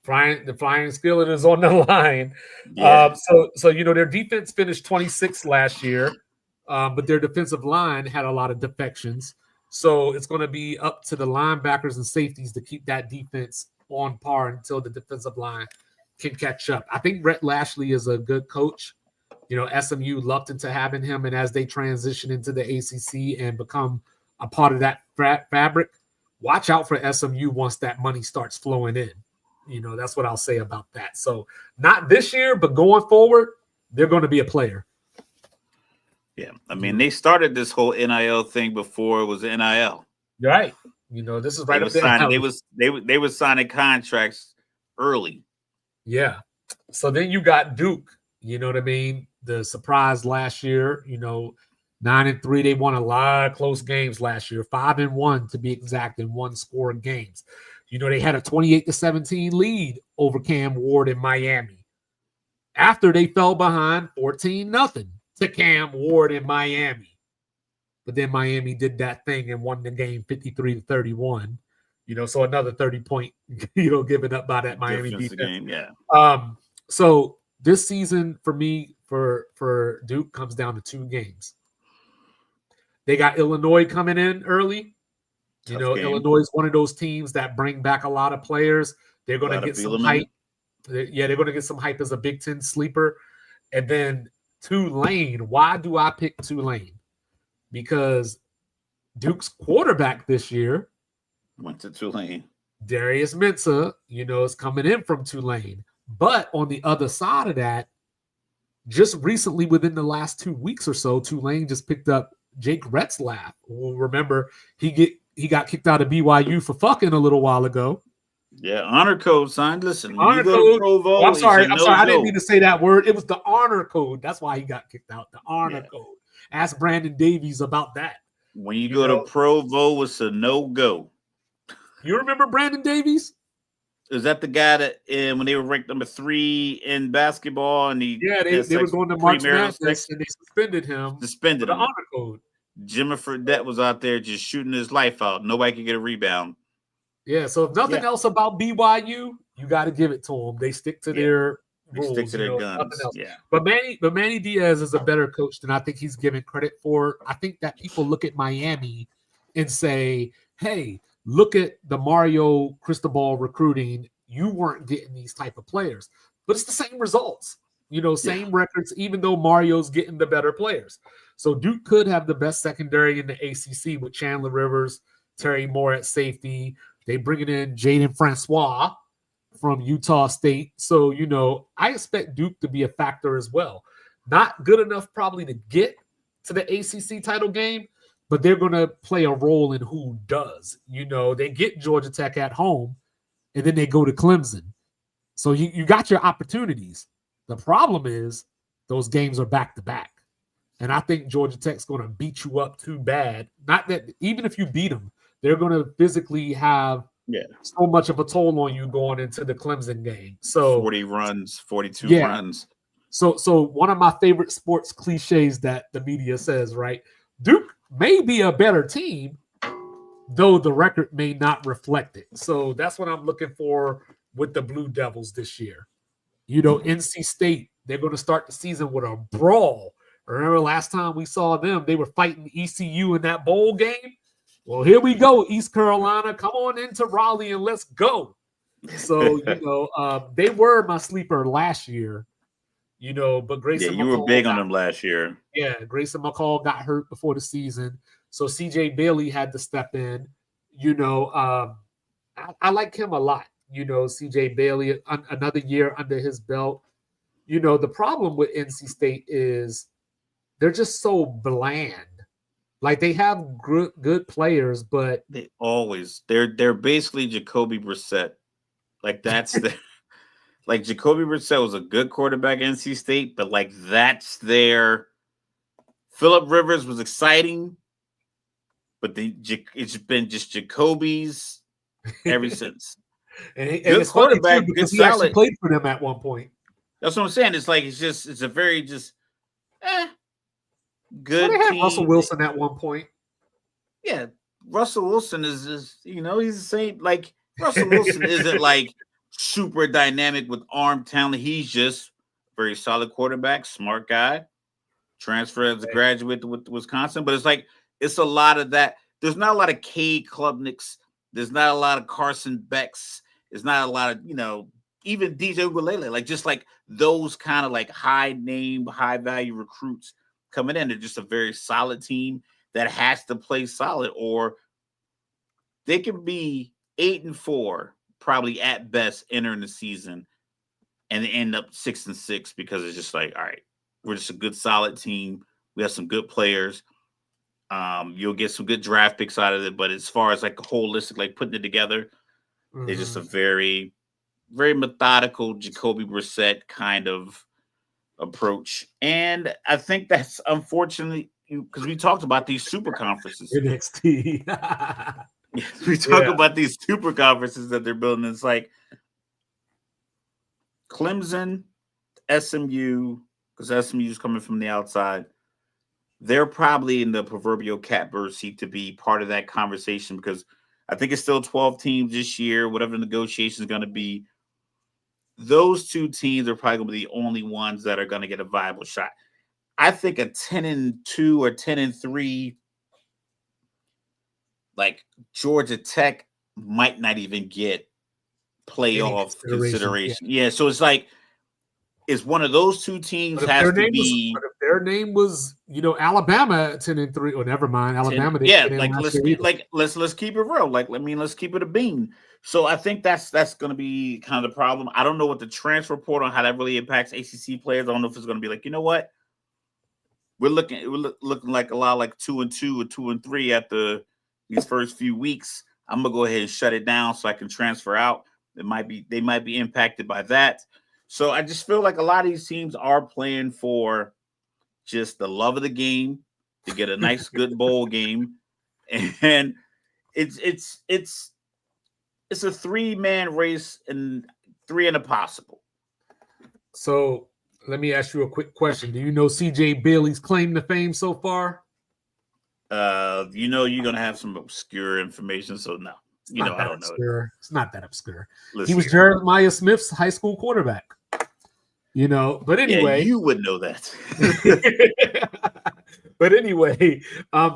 the flying skillet is on the line. Yeah. So you know their defense finished 26th last year, but their defensive line had a lot of defections. So it's going to be up to the linebackers and safeties to keep that defense on par until the defensive line can catch up. I think Brett Lashley is a good coach. You know, SMU lucked into having him, and as they transition into the ACC and become a part of that fabric, watch out for SMU once that money starts flowing in. You know, that's what I'll say about that. So not this year, but going forward, they're going to be a player. Yeah, I mean, they started this whole NIL thing before it was NIL. Right. You know, this is right up there. They were signing contracts early. Yeah. So then you got Duke. You know what I mean? The surprise last year. You know, 9-3. They won a lot of close games last year. 5-1 to be exact in one-score games. You know, they had a 28-17 lead over Cam Ward in Miami. After they fell behind 14-0. To Cam Ward in Miami. But then Miami did that thing and won the game 53-31. You know, so another 30-point, you know, given up by that Miami defense. Game, yeah. So this season for me, for Duke, comes down to 2 games. They got Illinois coming in early. You know, Illinois is one of those teams that bring back a lot of players. They're going to get some hype. Yeah, they're going to get some hype as a Big Ten sleeper. And then Tulane. Why do I pick Tulane? Because Duke's quarterback this year went to Tulane. Darius Mensah, you know, is coming in from Tulane. But on the other side of that, just recently within the last 2 weeks or so, Tulane just picked up Jake Retzlaff. Well, remember, he got kicked out of BYU for fucking a little while ago. Yeah, honor code, son. Listen, honor code. Oh, I'm sorry. I didn't mean to say that word. It was the honor code. That's why he got kicked out. The honor code. Ask Brandon Davies about that. When you go to Provo, it's a no-go. You remember Brandon Davies? Is that the guy that when they were ranked number 3 in basketball and they were going to March Madness and they suspended him for the honor code. Jimmy Fredette was out there just shooting his life out. Nobody could get a rebound. Yeah, so if nothing else about BYU, you got to give it to them. They stick to their rules. They stick to their guns. Nothing else. Yeah. But Manny Diaz is a better coach than I think he's given credit for. I think that people look at Miami and say, hey, look at the Mario Cristobal recruiting. You weren't getting these type of players. But it's the same results. Same records, even though Mario's getting the better players. So Duke could have the best secondary in the ACC with Chandler Rivers, Terry Moore at safety. They bringing in Jaden Francois from Utah State. So, I expect Duke to be a factor as well. Not good enough probably to get to the ACC title game, but they're going to play a role in who does. They get Georgia Tech at home, and then they go to Clemson. So you got your opportunities. The problem is those games are back-to-back. And I think Georgia Tech's going to beat you up too bad. Not that even if you beat them, they're going to physically have so much of a toll on you going into the Clemson game. So 40 runs, 42 runs. So one of my favorite sports cliches that the media says, right? Duke may be a better team, though the record may not reflect it. So that's what I'm looking for with the Blue Devils this year. NC State, they're going to start the season with a brawl. Remember last time we saw them, they were fighting ECU in that bowl game? Well, here we go, East Carolina. Come on into Raleigh and let's go. So, they were my sleeper last year, but Grayson McCall. You were big on them last year. Yeah, Grayson McCall got hurt before the season. So CJ Bailey had to step in. I like him a lot. CJ Bailey, another year under his belt. The problem with NC State is they're just so bland. Like they have good players, but they're basically Jacoby Brissett. Like that's like Jacoby Brissett was a good quarterback at NC State, but like that's their Phillip Rivers was exciting, but it's been just Jacoby's ever since. and good quarterback, because he actually played for them at one point. That's what I'm saying. It's like it's a very good. Well, they had Russell Wilson at one point. Yeah, Russell Wilson is he's the same. Like Russell Wilson isn't like super dynamic with arm talent. He's just very solid quarterback, smart guy. Transferred as a graduate with Wisconsin, but it's a lot of that. There's not a lot of Cade Klubniks. There's not a lot of Carson Becks. There's not a lot of even DJ Ugalele. Like just like those kind of like high name, high value recruits coming in. They're just a very solid team that has to play solid, or they can be 8-4, probably at best entering the season, and they end up 6-6 because it's just like, all right, we're just a good solid team. We have some good players. You'll get some good draft picks out of it, but as far as like a holistic, like putting it together, it's just a very, very methodical Jacoby Brissett kind of approach. And I think that's unfortunately because we talked about these super conferences. NXT. We talk about these super conferences that they're building. It's like Clemson, SMU, because SMU is coming from the outside. They're probably in the proverbial catbird seat to be part of that conversation because I think it's still 12 teams this year, whatever the negotiation is going to be. Those two teams are probably going to be the only ones that are going to get a viable shot. I think a 10-2 or 10-3, like Georgia Tech might not even get playoff consideration. Yeah, so it's like it's one of those two teams has to be. But if their name was, Alabama 10-3, or never mind, Alabama. Let's keep it real. Let's keep it a bean. So I think that's going to be kind of the problem. I don't know what the transfer portal on how that really impacts ACC players. I don't know if it's going to be like, you know what, we're looking like a lot like 2-2 or 2-3 after these first few weeks. I'm gonna go ahead and shut it down so I can transfer out. They might be impacted by that. So I just feel like a lot of these teams are playing for just the love of the game to get a nice, good bowl game, and it's it's a 3-man race and 3 in a possible. So let me ask you a quick question. Do you know C.J. Bailey's claim to fame so far? You're gonna have some obscure information, so no. I don't know. It's not that obscure. He was Jeremiah Smith's high school quarterback. But anyway, you would know that. But anyway,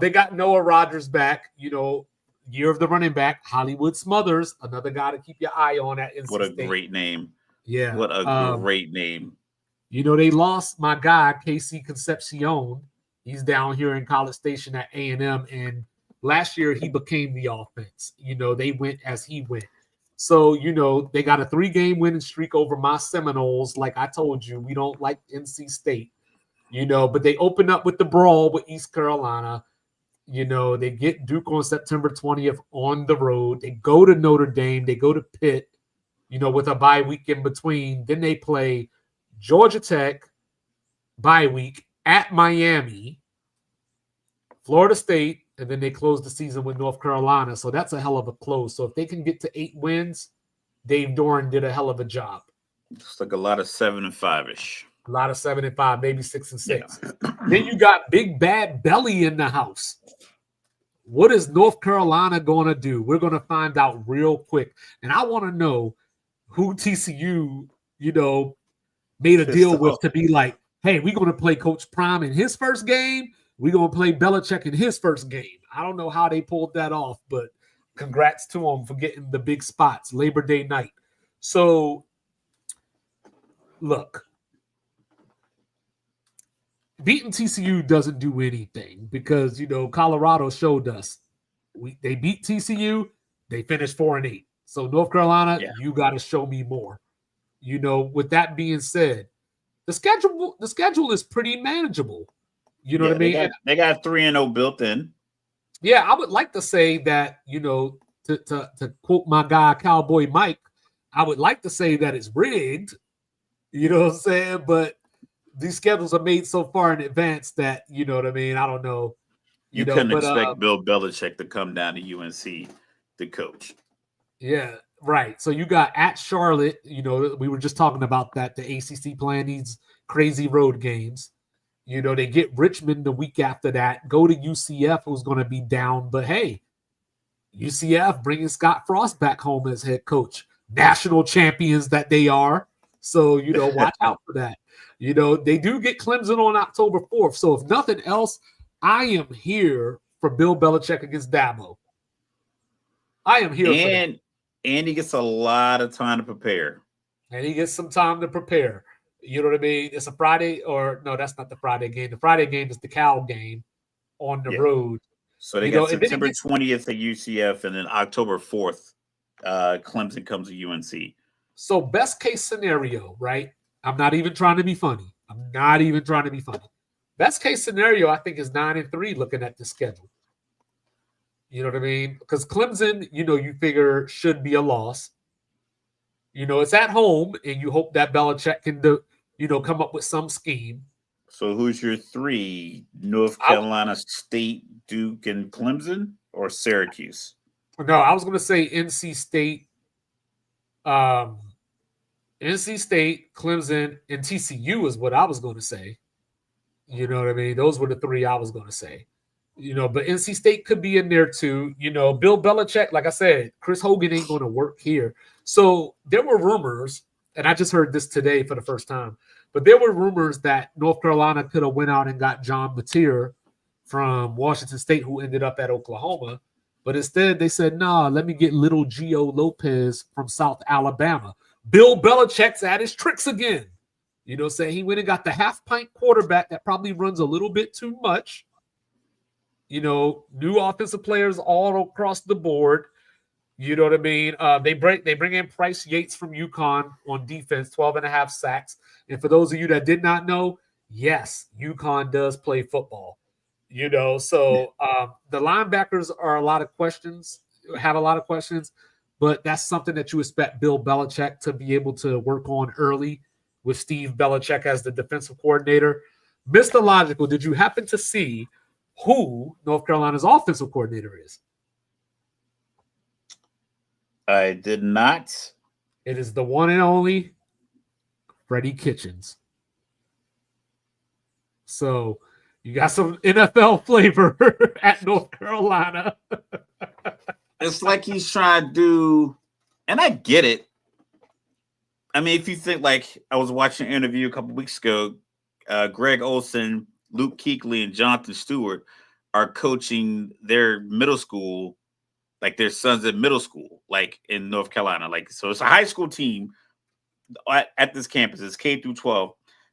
they got Noah Rodgers back. Year of the running back, Hollywood Smothers, another guy to keep your eye on at NC What a State. great name! Yeah, what a great name. They lost my guy Casey Concepcion. He's down here in College Station at A&M, and last year he became the offense. They went as he went. So, they got a 3-game winning streak over my Seminoles. Like I told you, we don't like NC State, but they open up with the brawl with East Carolina. They get Duke on September 20th on the road. They go to Notre Dame. They go to Pitt, with a bye week in between. Then they play Georgia Tech, bye week, at Miami, Florida State, and then they close the season with North Carolina. So that's a hell of a close. So if they can get to 8 wins, Dave Doran did a hell of a job. It's like a lot of 7-5-ish. A lot of 7-5, maybe 6-6. Yeah. Then you got Big Bad Belly in the house. What is North Carolina going to do? We're going to find out real quick. And I want to know who TCU, made a deal with to be like, hey, we're going to play Coach Prime in his first game. We're going to play Belichick in his first game. I don't know how they pulled that off, but congrats to them for getting the big spots Labor Day night. So, look, beating TCU doesn't do anything because, Colorado showed us. They beat TCU, they finished 4-8. So, North Carolina, you got to show me more. With that being said, the schedule is pretty manageable. You know what I mean? They got 3-0 built in. Yeah, I would like to say that, to quote my guy Cowboy Mike, I would like to say that it's rigged. You know what I'm saying? But these schedules are made so far in advance that, you know what I mean? I don't know. You couldn't expect Bill Belichick to come down to UNC to coach. Yeah, right. So you got at Charlotte, we were just talking about that. The ACC playing these crazy road games. They get Richmond the week after that, go to UCF, who's going to be down. But, hey, UCF bringing Scott Frost back home as head coach. National champions that they are. So, watch out for that. They do get Clemson on October 4th. So, if nothing else, I am here for Bill Belichick against Dabo. I am here for that. And he gets a lot of time to prepare. And he gets some time to prepare. You know what I mean? It's a Friday, or no, that's not the Friday game. The Friday game is the Cal game on the road. So they got September 20th at UCF, and then October 4th, Clemson comes to UNC. So best case scenario, right? I'm not even trying to be funny. Best case scenario, I think, is 9-3 looking at the schedule. You know what I mean? Because Clemson, you figure should be a loss. It's at home, and you hope that Belichick can come up with some scheme. So who's your 3? North Carolina State, Duke, and Clemson, or Syracuse? No, I was going to say NC State, Clemson, and TCU is what I was going to say. You know what I mean? Those were the 3 I was going to say. But NC State could be in there too. Bill Belichick, like I said, Chris Hogan ain't going to work here. So there were rumors, and I just heard this today for the first time, but there were rumors that North Carolina could have went out and got John Mateer from Washington State, who ended up at Oklahoma. But instead they said, nah, let me get little Gio Lopez from South Alabama. Bill Belichick's at his tricks again. Saying he went and got the half-pint quarterback that probably runs a little bit too much. New offensive players all across the board. You know what I mean? They bring in Bryce Yates from UConn on defense, 12.5 sacks. And for those of you that did not know, yes, UConn does play football. So the linebackers have a lot of questions, but that's something that you expect Bill Belichick to be able to work on early with Steve Belichick as the defensive coordinator. Mr. Logical, did you happen to see who North Carolina's offensive coordinator is? I did not. It is the one and only Freddie Kitchens. So you got some NFL flavor at North Carolina. It's like he's trying to do, and I get it. I mean, if you think, like, I was watching an interview a couple weeks ago, Greg Olson, Luke Kuechly, and Jonathan Stewart are coaching their middle school, like their sons at middle school, like in North Carolina. Like, so it's a high school team at this campus. It's K through 12,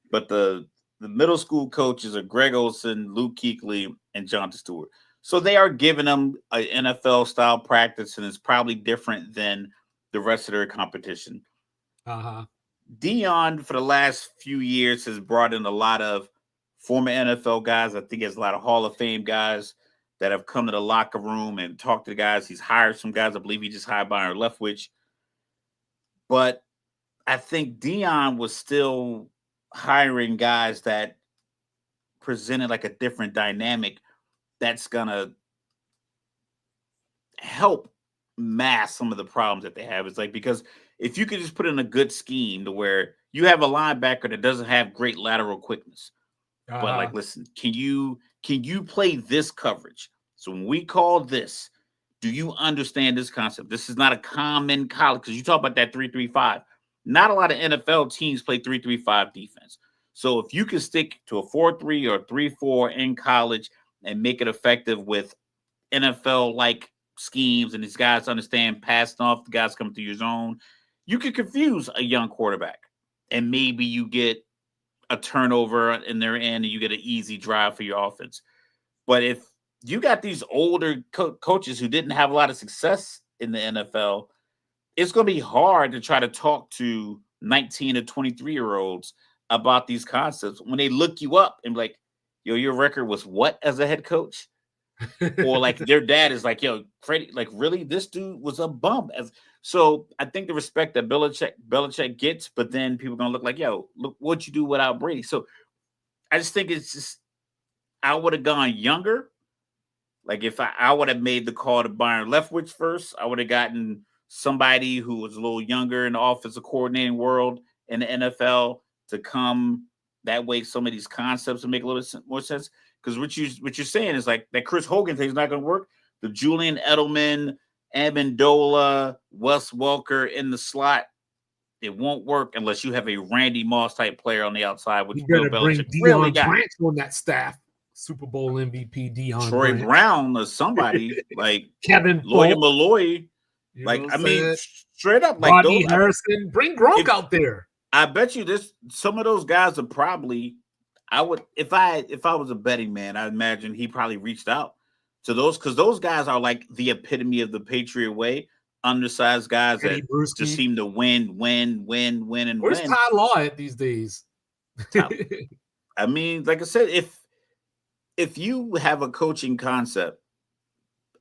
but the middle school coaches are Greg Olson, Luke Kuechly, and Jonathan Stewart. So they are giving them an NFL style practice, and it's probably different than the rest of their competition. Dion, for the last few years, has brought in a lot of former NFL guys. I think he has a lot of Hall of Fame guys that have come to the locker room and talked to the guys. He's hired some guys. I believe he just hired Byron Leftwich. But I think Dion was still hiring guys that presented like a different dynamic that's going to help mask some of the problems that they have. It's like, because if you could just put in a good scheme to where you have a linebacker that doesn't have great lateral quickness, but like, listen, can you play this coverage? So when we call this, do you understand this concept? This is not a common college, because you talk about that 3-3-5. Not a lot of NFL teams play 3-3-5 defense. So if you can stick to a 4-3 or 3-4 in college and make it effective with NFL-like schemes, and these guys understand passing off, the guys coming through your zone, you can confuse a young quarterback, and maybe you get a turnover in their end and you get an easy drive for your offense. But if you got these older coaches who didn't have a lot of success in the NFL, it's going to be hard to try to talk to 19 to 23-year-olds about these concepts when they look you up and be like, yo, your record was what as a head coach? Or like their dad is like, yo, Freddie, like, really, this dude was a bum. So I think the respect that Belichick gets, but then people are gonna look like, yo, look what you do without Brady. So I just think it's just, I would have gone younger. Like if I would have made the call to Byron Leftwich first, I would have gotten somebody who was a little younger in the offensive coordinating world in the NFL to come. That way, some of these concepts will make a little more sense. Because what you're saying is like that Chris Hogan thing is not going to work. The Julian Edelman, Amendola, Wes Welker in the slot, it won't work unless you have a Randy Moss type player on the outside. Which you better bring Deion Branch on that staff. Super Bowl MVP Deion Troy Branch. Brown or somebody like Kevin Lawyer Malloy. Like, I mean, straight up, like Rodney Harrison, bring Gronk out there. I bet you some of those guys are probably, I would, if I was a betting man, I imagine he probably reached out to those, because those guys are like the epitome of the Patriot way. Undersized guys that just seem to win. Where's Ty Law at these days? I mean, like I said, if you have a coaching concept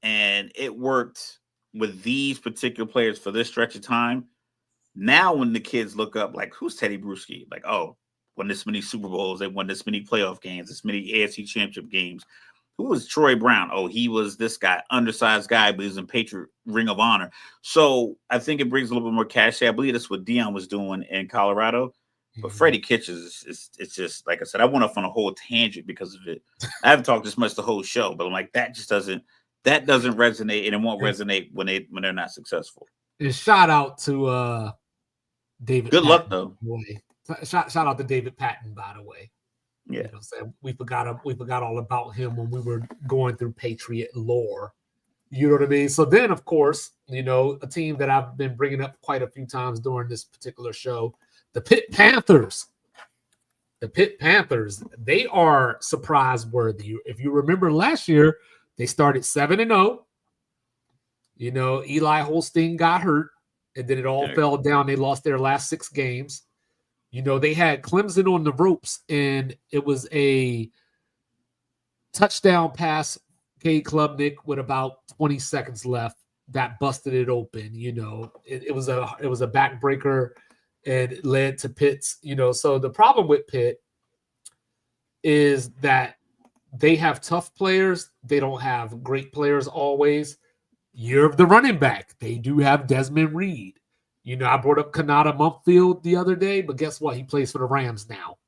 and it worked with these particular players for this stretch of time, now when the kids look up, like, who's Teddy Bruschi? Like, oh, won this many Super Bowls, they won this many playoff games, this many AFC Championship games. Who was Troy Brown? Oh, he was this guy, undersized guy, but he's in Patriot Ring of Honor. So I think it brings a little bit more cash. I believe that's what Dion was doing in Colorado. But Freddie Kitchens, it's just, like I said, I went off on a whole tangent because of it. I haven't talked this much the whole show, but I'm like, that doesn't resonate, and it won't resonate when they're not successful. And shout out to David. Good luck though. Shout out to David Patton, by the way. Yeah, we forgot all about him when we were going through Patriot lore. You know what I mean? So then, of course, a team that I've been bringing up quite a few times during this particular show, the Pitt Panthers. The Pitt Panthers, they are surprise worthy. If you remember last year, they started 7-0. Eli Holstein got hurt, and then it all fell down. They lost their last 6 games. They had Clemson on the ropes, and it was a touchdown pass, Cade Klubnik, with about 20 seconds left that busted it open. It was a backbreaker, and it led to Pitt's. So the problem with Pitt is that they have tough players. They don't have great players always. Year of the running back. They do have Desmond Reed. I brought up Kanata Mumpfield the other day, but guess what? He plays for the Rams now.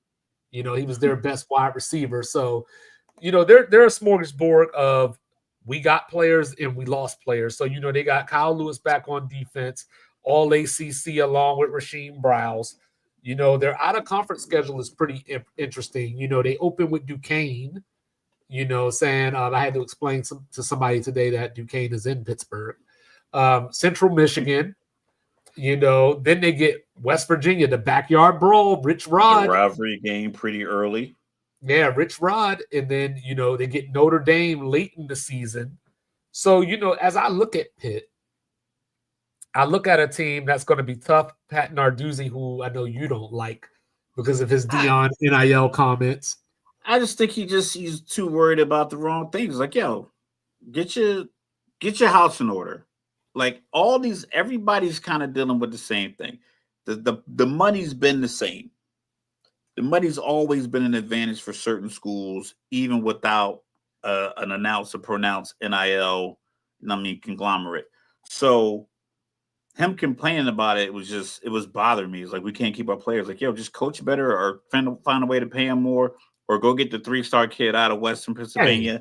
He was their best wide receiver. So, they're a smorgasbord of we got players and we lost players. So, they got Kyle Lewis back on defense, all ACC along with Rasheem Browse. Their out-of-conference schedule is pretty interesting. They open with Duquesne, saying I had to explain to somebody today that Duquesne is in Pittsburgh. Central Michigan, then they get West Virginia, the backyard brawl, Rich Rod. The rivalry game pretty early. Yeah, Rich Rod. And then, they get Notre Dame late in the season. So, as I look at Pitt, I look at a team that's going to be tough. Pat Narduzzi, who I know you don't like because of his Dion NIL comments. I just think he's too worried about the wrong things. Like, yo, get your house in order. Like everybody's kind of dealing with the same thing. The money's been the same. The money's always been an advantage for certain schools, even without an pronounced NIL, conglomerate. So him complaining about it was bothering me. It's like, we can't keep our players. Like, yo, just coach better or find a way to pay them more, or go get the 3-star kid out of Western Pennsylvania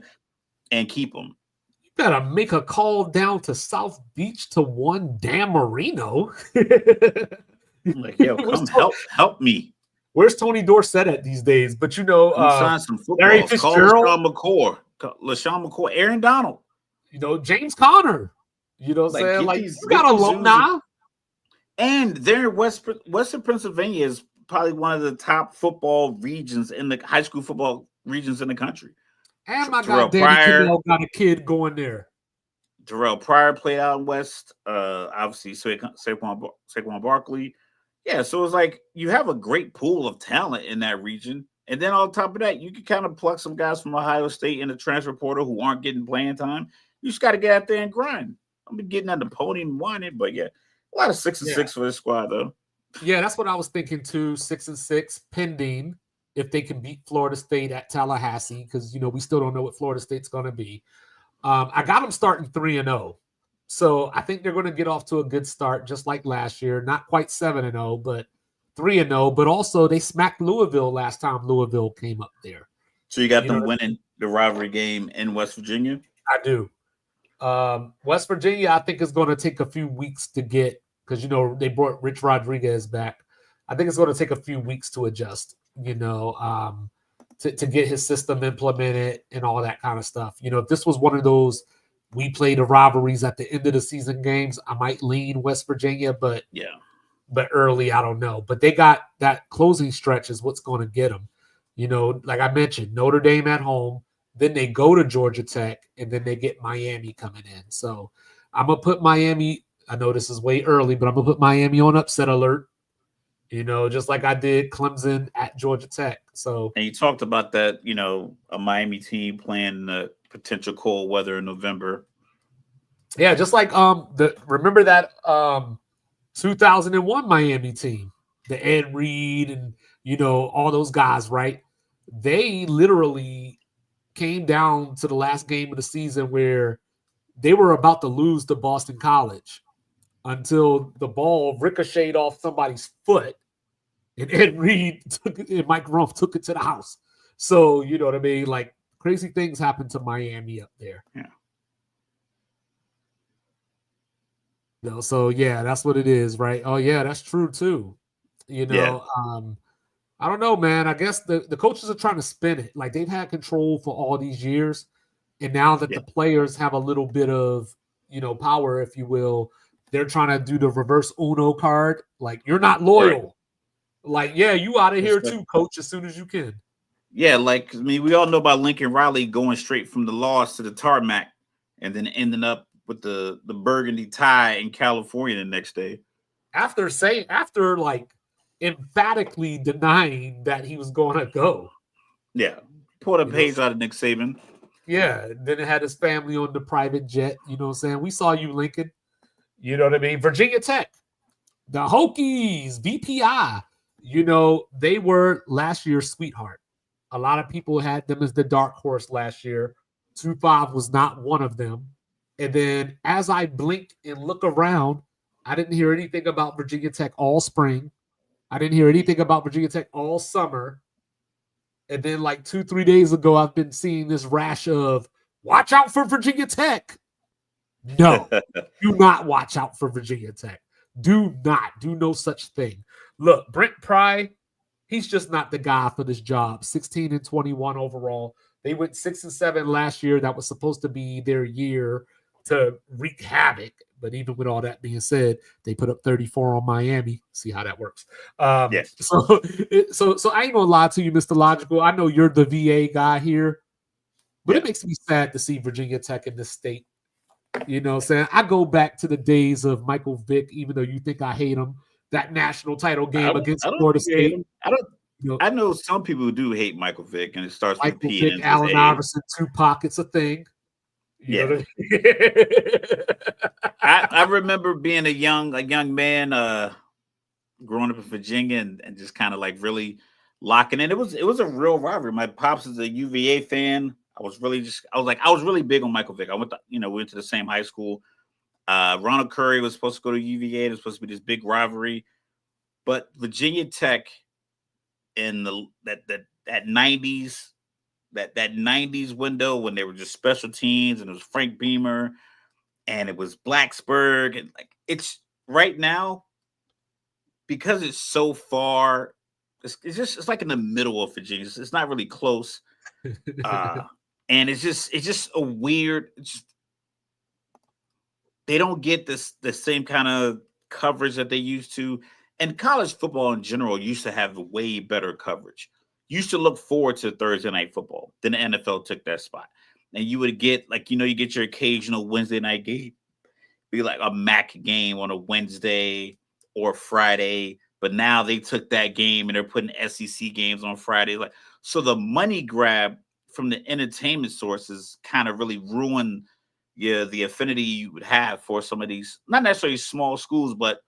and keep him. You gotta make a call down to South Beach to one Dan Marino. Like, yo, come help me. Where's Tony Dorsett at these days? But sign some football. Larry Fitzgerald, LaShawn McCoy, Aaron Donald. James Conner. Saying? Like, you got alumni. And they're Western Pennsylvania is probably one of the top football regions high school football regions in the country. And my guy Danny Cannell got a kid going there. Terrell Pryor played out in West. Obviously, Saquon Barkley. Yeah, so it's like you have a great pool of talent in that region. And then on top of that, you can kind of pluck some guys from Ohio State in the transfer portal who aren't getting playing time. You just got to get out there and grind. I'm getting on the podium and whining, but yeah, a lot of 6-6 for this squad, though. Yeah, that's what I was thinking too. 6-6, pending if they can beat Florida State at Tallahassee, because we still don't know what Florida State's going to be. I got them starting 3-0. So I think they're going to get off to a good start, just like last year. Not quite 7-0, but 3-0. But also, they smacked Louisville last time Louisville came up there. So you got them winning the rivalry game in West Virginia? I do. West Virginia, I think, is going to take a few weeks to get, because, they brought Rich Rodriguez back. I think it's going to take a few weeks to adjust, to get his system implemented and all that kind of stuff. If this was one of those we play the rivalries at the end of the season games, I might lean West Virginia, but early, I don't know. But they got that closing stretch is what's going to get them. Like I mentioned, Notre Dame at home, then they go to Georgia Tech, and then they get Miami coming in. So I'm going to put Miami, I know this is way early, but I'm going to put Miami on upset alert, just like I did Clemson at Georgia Tech. So, and you talked about that, a Miami team playing the potential cold weather in November. Yeah, just like remember that 2001 Miami team, the Ed Reed and all those guys, right? They literally came down to the last game of the season where they were about to lose to Boston College until the ball ricocheted off somebody's foot, and Ed Reed and Mike Rumph took it to the house. So you know what I mean? Like, crazy things happen to Miami up there. Yeah. So yeah, that's what it is, right? Oh yeah, that's true too. I don't know, man. I guess the coaches are trying to spin it. Like, they've had control for all these years, and now that the players have a little bit of, power, if you will, they're trying to do the reverse Uno card. Like, you're not loyal. Right. Like, yeah, you out of here too, coach, as soon as you can. Yeah, like, we all know about Lincoln Riley going straight from the loss to the tarmac and then ending up with the burgundy tie in California the next day. After emphatically denying that he was going to go. Yeah. Pulled a page out of Nick Saban. Yeah. Then it had his family on the private jet. You know what I'm saying? We saw you, Lincoln. You know what I mean? Virginia Tech, the Hokies, VPI, they were last year's sweetheart. A lot of people had them as the dark horse last year. 2-5 was not one of them. And then as I blink and look around, I didn't hear anything about Virginia Tech all spring. I didn't hear anything about Virginia Tech all summer. And then like 2-3 days ago, I've been seeing this rash of watch out for Virginia Tech. No, do not watch out for Virginia Tech. Do not. Do no such thing. Look, Brent Pry, he's just not the guy for this job. 16-21 overall. They went 6-7 last year. That was supposed to be their year to wreak havoc. But even with all that being said, they put up 34 on Miami. See how that works. Yes. So I ain't gonna lie to you, Mr. Logical. I know you're the VA guy here, but it makes me sad to see Virginia Tech in this state. You know what I'm saying? I go back to the days of Michael Vick, even though you think I hate him, that national title game against Florida State. I know some people who do hate Michael Vick, and it starts Michael repeating. Vick, Allen Iverson, Tupac, it's a thing. You know I remember being a young man growing up in Virginia and just kind of like really locking in. It was a real rivalry. My pops is a UVA fan. I was really big on Michael Vick. We went to the same high school. Ronald Curry was supposed to go to UVA. It was supposed to be this big rivalry. But Virginia Tech in that 90s, that 90s window when they were just special teams and it was Frank Beamer and it was Blacksburg, and like it's right now because it's so far, it's like in the middle of Virginia. It's not really close. And it's just a weird. They don't get the same kind of coverage that they used to, and college football in general used to have way better coverage. Used to look forward to Thursday night football. Then the NFL took that spot, and you would get you get your occasional Wednesday night game, be like a MAC game on a Wednesday or Friday. But now they took that game and they're putting SEC games on Friday. So the money grab from the entertainment sources kind of really ruin the affinity you would have for some of these, not necessarily small schools, but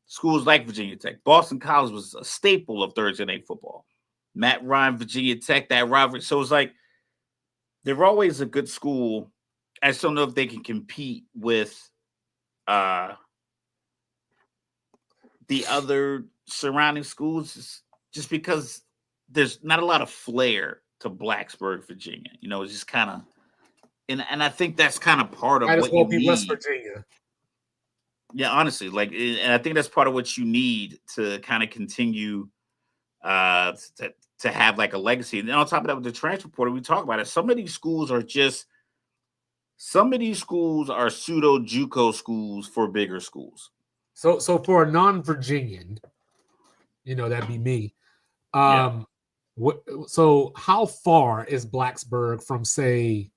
schools like Virginia Tech. Boston College was a staple of Thursday night football. Matt Ryan, Virginia Tech, that rivalry. So it's like they're always a good school. I just don't know if they can compete with the other surrounding schools, just because there's not a lot of flair to Blacksburg, Virginia. It's just kind of, and I think that's kind of part of what you need. West Virginia. Yeah, honestly, and I think that's part of what you need to kind of continue to have like a legacy. And then on top of that, with the transfer portal, we talk about it. Some of these schools are pseudo JUCO schools for bigger schools. So for a non-Virginian, that'd be me. So how far is Blacksburg from, say,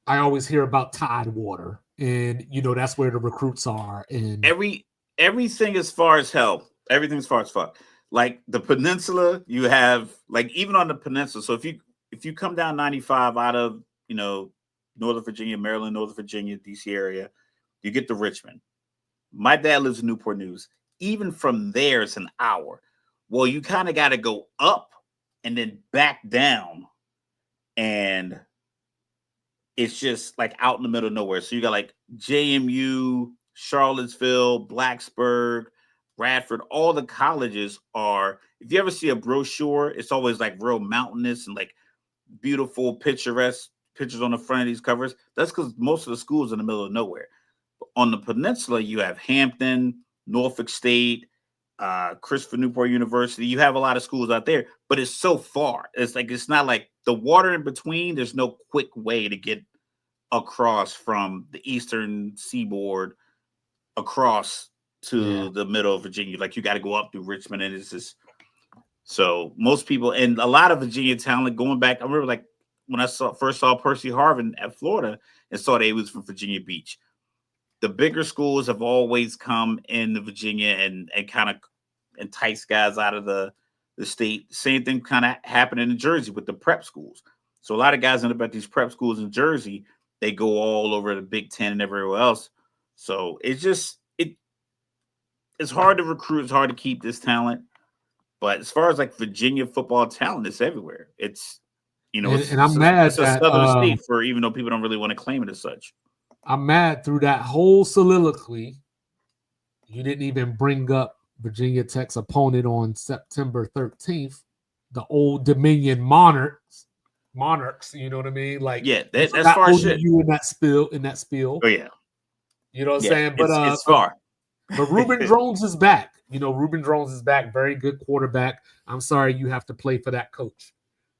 I always hear about Tidewater, and that's where the recruits are, and everything as far as hell. Everything as far as fuck. Like the peninsula, you have even on the peninsula. So if you come down 95 out of Northern Virginia, Maryland, Northern Virginia, DC area, you get to Richmond. My dad lives in Newport News. Even from there, it's an hour. Well, you kind of got to go up and then back down, and it's just like out in the middle of nowhere. So you got like JMU, Charlottesville, Blacksburg, Bradford. All the colleges are, if you ever see a brochure, it's always like real mountainous and like beautiful, picturesque pictures on the front of these covers. That's because most of the schools are in the middle of nowhere. On the peninsula, you have Hampton, Norfolk State, Christopher Newport University. You have a lot of schools out there, but it's so far. It's not like the water in between. There's no quick way to get across from the eastern seaboard across to the middle of Virginia. Like you got to go up through Richmond, and it's just so most people and a lot of Virginia talent going back. I remember when I first saw Percy Harvin at Florida and saw that he was from Virginia Beach. The bigger schools have always come into Virginia and kind of entice guys out of the state. Same thing kind of happened in Jersey with the prep schools. So a lot of guys end up at these prep schools in Jersey. They go all over the Big Ten and everywhere else. So it's hard to recruit. It's hard to keep this talent. But as far as Virginia football talent, it's everywhere. It's, And I'm mad it's a that southern state for even though people don't really want to claim it as such. I'm mad through that whole soliloquy. You didn't even bring up Virginia Tech's opponent on September 13th, the Old Dominion Monarchs. You know what I mean? Like, Yeah, you that's far shit. ODU in that spiel. Oh yeah, You know what I'm yeah, saying? But it's far. But Reuben Drones is back. Reuben Drones is back. Very good quarterback. I'm sorry you have to play for that coach.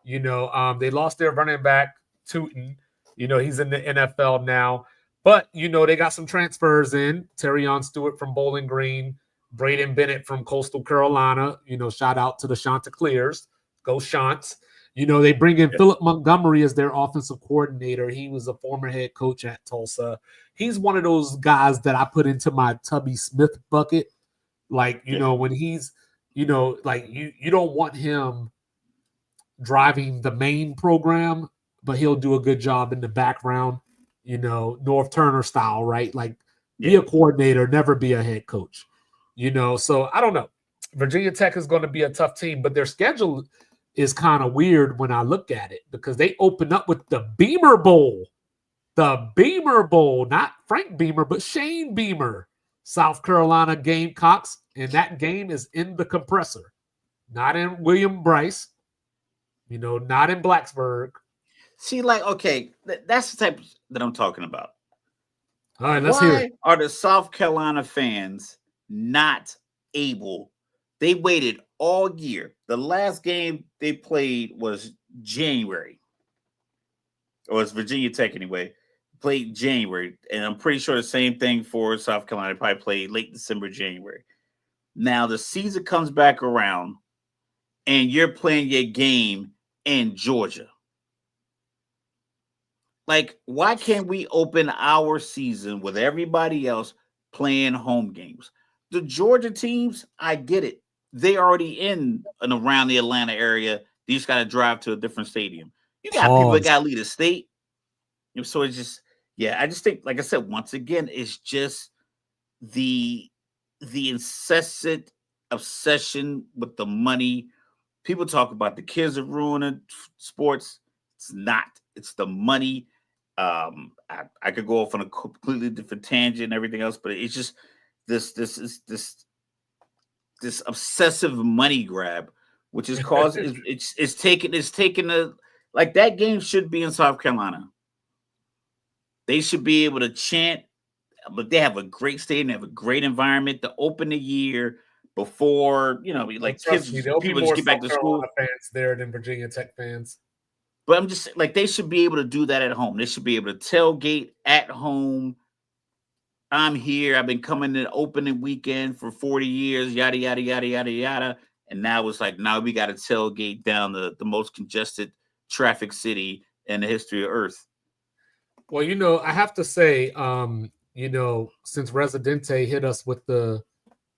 They lost their running back, Tootin. He's in the NFL now. But, they got some transfers in. Terrion Stewart from Bowling Green, Braden Bennett from Coastal Carolina. Shout out to the Chanticleers. Go Chants. They bring in Philip Montgomery as their offensive coordinator. He was a former head coach at Tulsa. He's one of those guys that I put into my Tubby Smith bucket. Like, when he's, like you don't want him driving the main program, but he'll do a good job in the background, North Turner style, right? Like, be a coordinator, never be a head coach, So I don't know. Virginia Tech is going to be a tough team, but their schedule is kind of weird when I look at it because they open up with the Beamer Bowl. The Beamer Bowl, not Frank Beamer, but Shane Beamer, South Carolina Gamecocks. And that game is in the compressor, not in William Bryce, not in Blacksburg. See, like, okay, that's the type that I'm talking about. All right, let's hear it. Why are the South Carolina fans not able? They waited all year. The last game they played was January. Or it's Virginia Tech anyway. Played January. And I'm pretty sure the same thing for South Carolina. Probably played late December, January. Now the season comes back around and you're playing your game in Georgia. Like, why can't we open our season with everybody else playing home games? The Georgia teams, I get it. They already in and around the Atlanta area. You just got to drive to a different stadium. You got people that got to leave the state. So it's just, I just think, like I said, once again, it's just the incessant obsession with the money. People talk about the kids are ruining sports. It's not. It's the money. I could go off on a completely different tangent and everything else, but it's just this obsessive money grab, which is causing it's taking a, like, that game should be in South Carolina. They should be able to chant, but they have a great stadium, they have a great environment to open the year before, like, kids, people just get back to school. Fans there than Virginia Tech fans. But I'm just like, they should be able to do that at home. They should be able to tailgate at home. I'm here. I've been coming to opening weekend for 40 years, yada, yada, yada, yada, yada. And now it's like, now we got to tailgate down the most congested traffic city in the history of Earth. Well, I have to say, since Residente hit us with the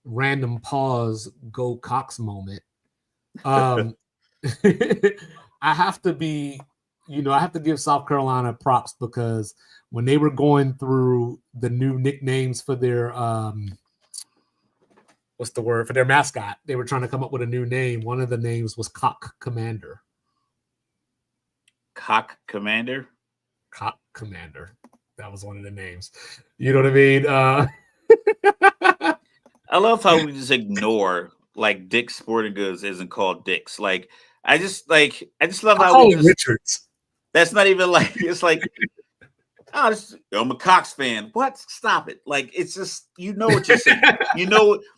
random pause, go Cox moment, I have to give South Carolina props because when they were going through the new nicknames for their for their mascot, they were trying to come up with a new name. One of the names was Cock Commander. Cock Commander? Cock Commander. That was one of the names. You know what I mean? I love how we just ignore, like, Dick's Sporting Goods isn't called Dick's. Like, I just love how we just, Richards. That's not even like, it's like, I'm a Cox fan. What? Stop it. Like, it's just, what you're saying.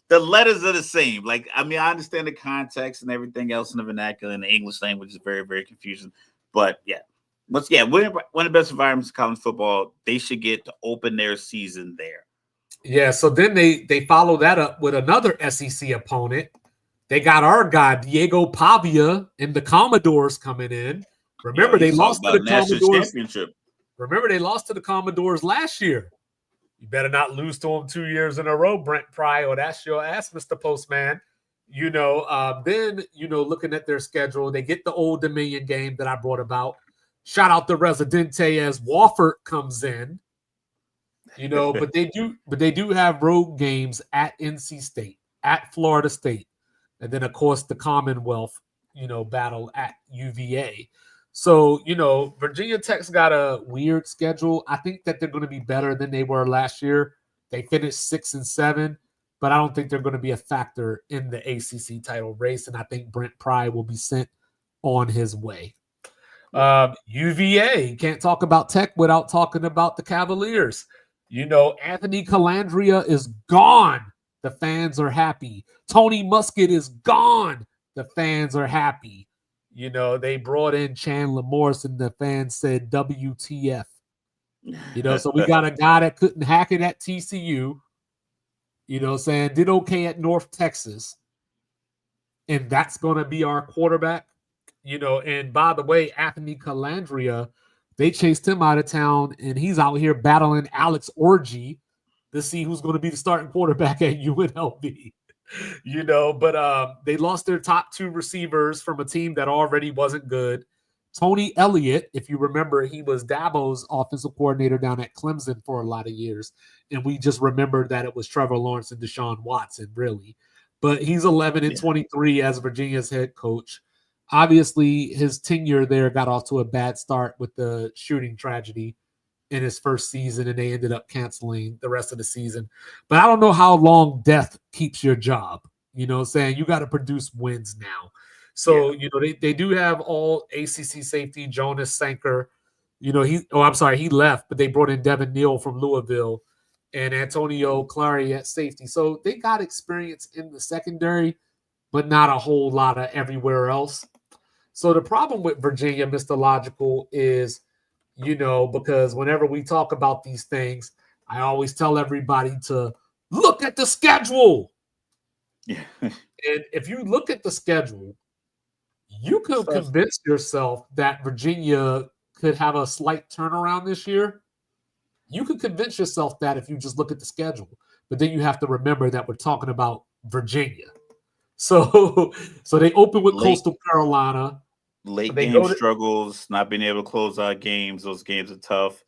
The letters are the same. Like, I mean, I understand the context and everything else in the vernacular, and the English language is very, very confusing. But one of the best environments in college football, they should get to open their season there. Yeah, so then they follow that up with another SEC opponent. They got our guy, Diego Pavia, and the Commodores coming in. Remember, they lost to the Commodores. Championship. Remember, they lost to the Commodores last year. You better not lose to them 2 years in a row, Brent Pry, or that's your ass, Mr. Postman. Then, looking at their schedule, they get the Old Dominion game that I brought about. Shout out to Residente as Wofford comes in. But they do have road games at NC State, at Florida State, and then of course the Commonwealth, battle at UVA. So, Virginia Tech's got a weird schedule. I think that they're going to be better than they were last year. They finished 6-7, but I don't think they're going to be a factor in the ACC title race. And I think Brent Pry will be sent on his way. UVA, can't talk about Tech without talking about the Cavaliers. Anthony Calandria is gone. The fans are happy. Tony Muskett is gone. The fans are happy. They brought in Chandler Morris and the fans said WTF. So we got a guy that couldn't hack it at TCU, saying did okay at North Texas. And that's going to be our quarterback. And by the way, Anthony Calandria, they chased him out of town, and he's out here battling Alex Orji to see who's going to be the starting quarterback at UNLV. But they lost their top 2 receivers from a team that already wasn't good. Tony Elliott, if you remember, he was Dabo's offensive coordinator down at Clemson for a lot of years, and we just remembered that it was Trevor Lawrence and Deshaun Watson, really. But he's 11-23 as Virginia's head coach. Obviously, his tenure there got off to a bad start with the shooting tragedy in his first season, and they ended up canceling the rest of the season. But I don't know how long death keeps your job. Saying you got to produce wins now. So, they do have all ACC safety, Jonas Sanker. He left, but they brought in Devin Neal from Louisville and Antonio Clary at safety. So they got experience in the secondary, but not a whole lot of everywhere else. So the problem with Virginia, Mr. Logical, is, because whenever we talk about these things, I always tell everybody to look at the schedule. Yeah. And if you look at the schedule, you could convince yourself that Virginia could have a slight turnaround this year. You could convince yourself that if you just look at the schedule. But then you have to remember that we're talking about Virginia. So they open with Coastal Carolina. Late game struggles, not being able to close out games. Those games are tough.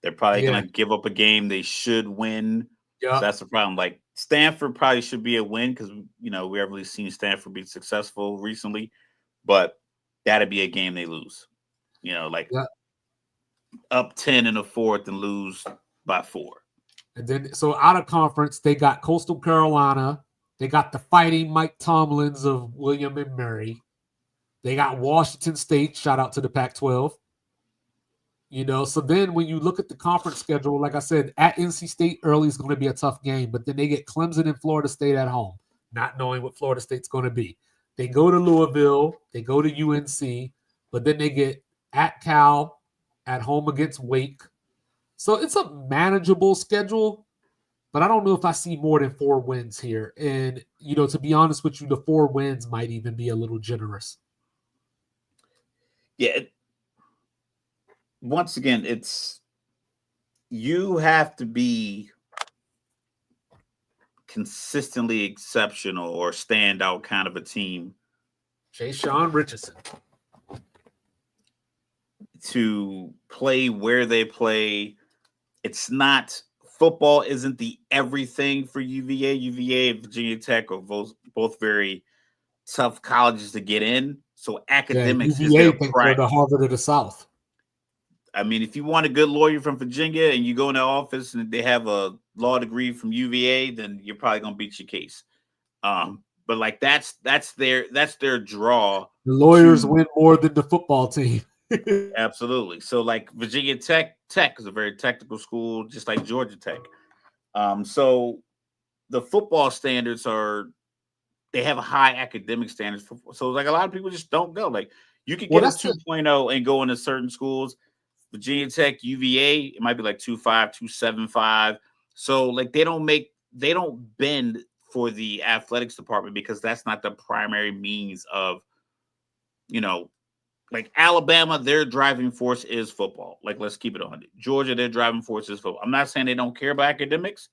They're probably going to give up a game they should win. Yeah. So that's the problem. Like Stanford probably should be a win because, we haven't really seen Stanford be successful recently. But that'd be a game they lose. Up 10 in the fourth and lose by 4. And then, so out of conference, they got Coastal Carolina. They got the Fighting Mike Tomlins of William and Mary. They got Washington State. Shout out to the Pac-12. So then when you look at the conference schedule, like I said, at NC State early is going to be a tough game, but then they get Clemson and Florida State at home, not knowing what Florida State's going to be. They go to Louisville. They go to UNC, but then they get at Cal, at home against Wake. So it's a manageable schedule, but I don't know if I see more than 4 wins here. And, to be honest with you, the 4 wins might even be a little generous. Yeah. Once again, you have to be consistently exceptional or standout kind of a team. Jay-Sean Richardson. To play where they play. It's not football isn't the everything for UVA. UVA and Virginia Tech are both very tough colleges to get in. So academics UVA is thinks they're the Harvard of the South. I mean, if you want a good lawyer from Virginia and you go in their office and they have a law degree from UVA, then you're probably gonna beat your case. But like that's their draw. The lawyers win more than the football team. Absolutely. So like Virginia Tech is a very technical school, just like Georgia Tech. So the football standards they have a high academic standards. So like a lot of people just don't go. Like you could get a 2.0 and go into certain schools. Virginia Tech, UVA, it might be like 2.5, 2.75. So like they don't bend for the athletics department because that's not the primary means of, like Alabama, their driving force is football. Like, let's keep it on. Georgia, their driving force is football. I'm not saying they don't care about academics,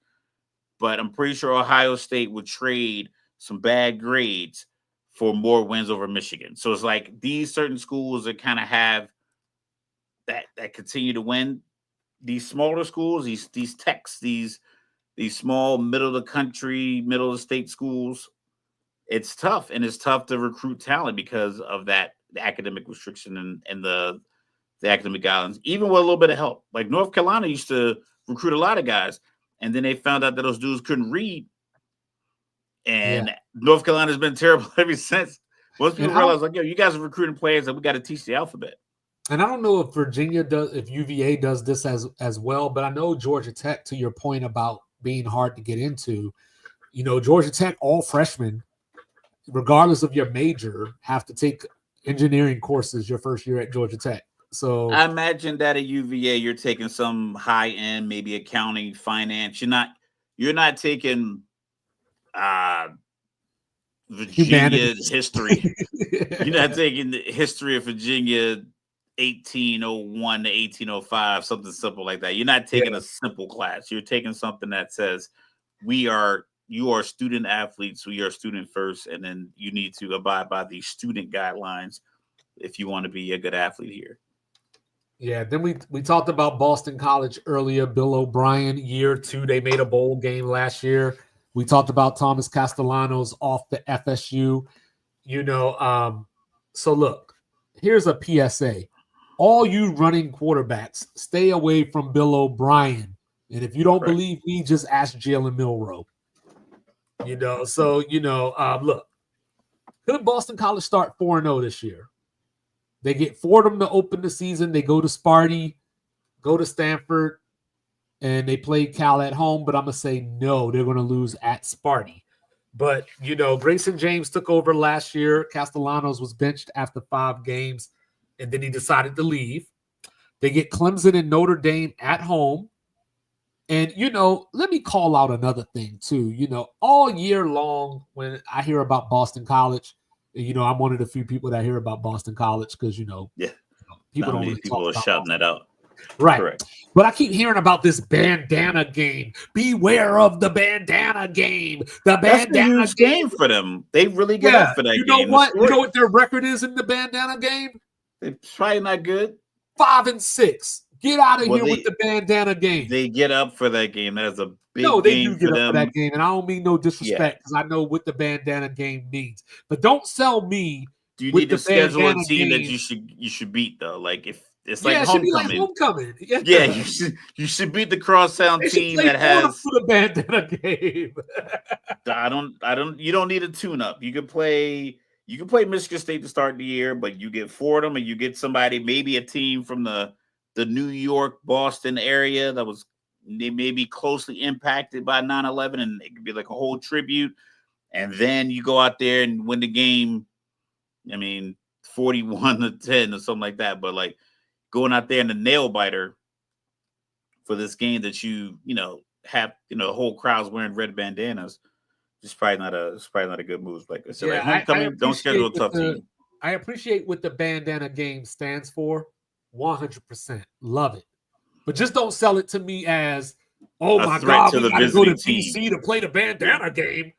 but I'm pretty sure Ohio State would trade some bad grades for more wins over Michigan. So it's like these certain schools that kind of have that continue to win. These smaller schools, these techs, these small middle of the country, middle of the state schools, it's tough. And it's tough to recruit talent because of that academic restriction and the academic guidelines, even with a little bit of help. Like North Carolina used to recruit a lot of guys, and then they found out that those dudes couldn't read. And North Carolina's been terrible ever since. Most people realize, like, yo, you guys are recruiting players that we got to teach the alphabet. And I don't know if Virginia does, if UVA does this as well, but I know Georgia Tech, to your point about being hard to get into, Georgia Tech, all freshmen, regardless of your major, have to take engineering courses your first year at Georgia Tech. So I imagine that at UVA, you're taking some high end, maybe accounting, finance. You're not taking Virginia history. You're not taking the history of Virginia 1801 to 1805, something simple like that. You're not taking a simple class. You're taking something that says you are student athletes, we are student first, and then you need to abide by the student guidelines if you want to be a good athlete here. Yeah, then we talked about Boston College earlier. Bill O'Brien, year 2, they made a bowl game last year. We talked about Thomas Castellanos off the FSU. So look, here's a PSA. All you running quarterbacks, stay away from Bill O'Brien. And if you don't believe me, just ask Jalen Milroe. Look, could Boston College start 4-0 this year? They get Fordham to open the season. They go to Sparty, go to Stanford, and they play Cal at home. But I'm going to say no, they're going to lose at Sparty. But, Grayson James took over last year. Castellanos was benched after 5 games, and then he decided to leave. They get Clemson and Notre Dame at home. And, let me call out another thing, too. All year long when I hear about Boston College, I'm one of the few people that hear about Boston College because, people don't really people talk are shouting that out. Right. Correct. But I keep hearing about this bandana game. Beware of the bandana game. The bandana That's a huge game for them. They really get up for that game. You know what? You know what their record is in the bandana game? They're probably not good. 5-6. Get out of here with the bandana game. They get up for that game. That is a big do game get for up them. for that game, and I don't mean no disrespect because I know what the bandana game means. But don't sell me. Do you need to schedule a team that game. you should beat though? Like if it's It should be like homecoming. Yeah, you should beat the crosstown team that has for the bandana game. You don't need a tune-up. You can play Michigan State to start the year, but you get Fordham and you get somebody, maybe a team from the New York, Boston area that was maybe closely impacted by 9/11, and it could be like a whole tribute. And then you go out there and win the game. 41-10 or something like that. But like going out there in the nail biter for this game that have the whole crowd's wearing red bandanas. It's probably not a good move. Like I said, homecoming, don't schedule a tough team. I appreciate what the bandana game stands for. 100%. Love it. But just don't sell it to me as, oh my God, we got to go to DC to play the bandana game.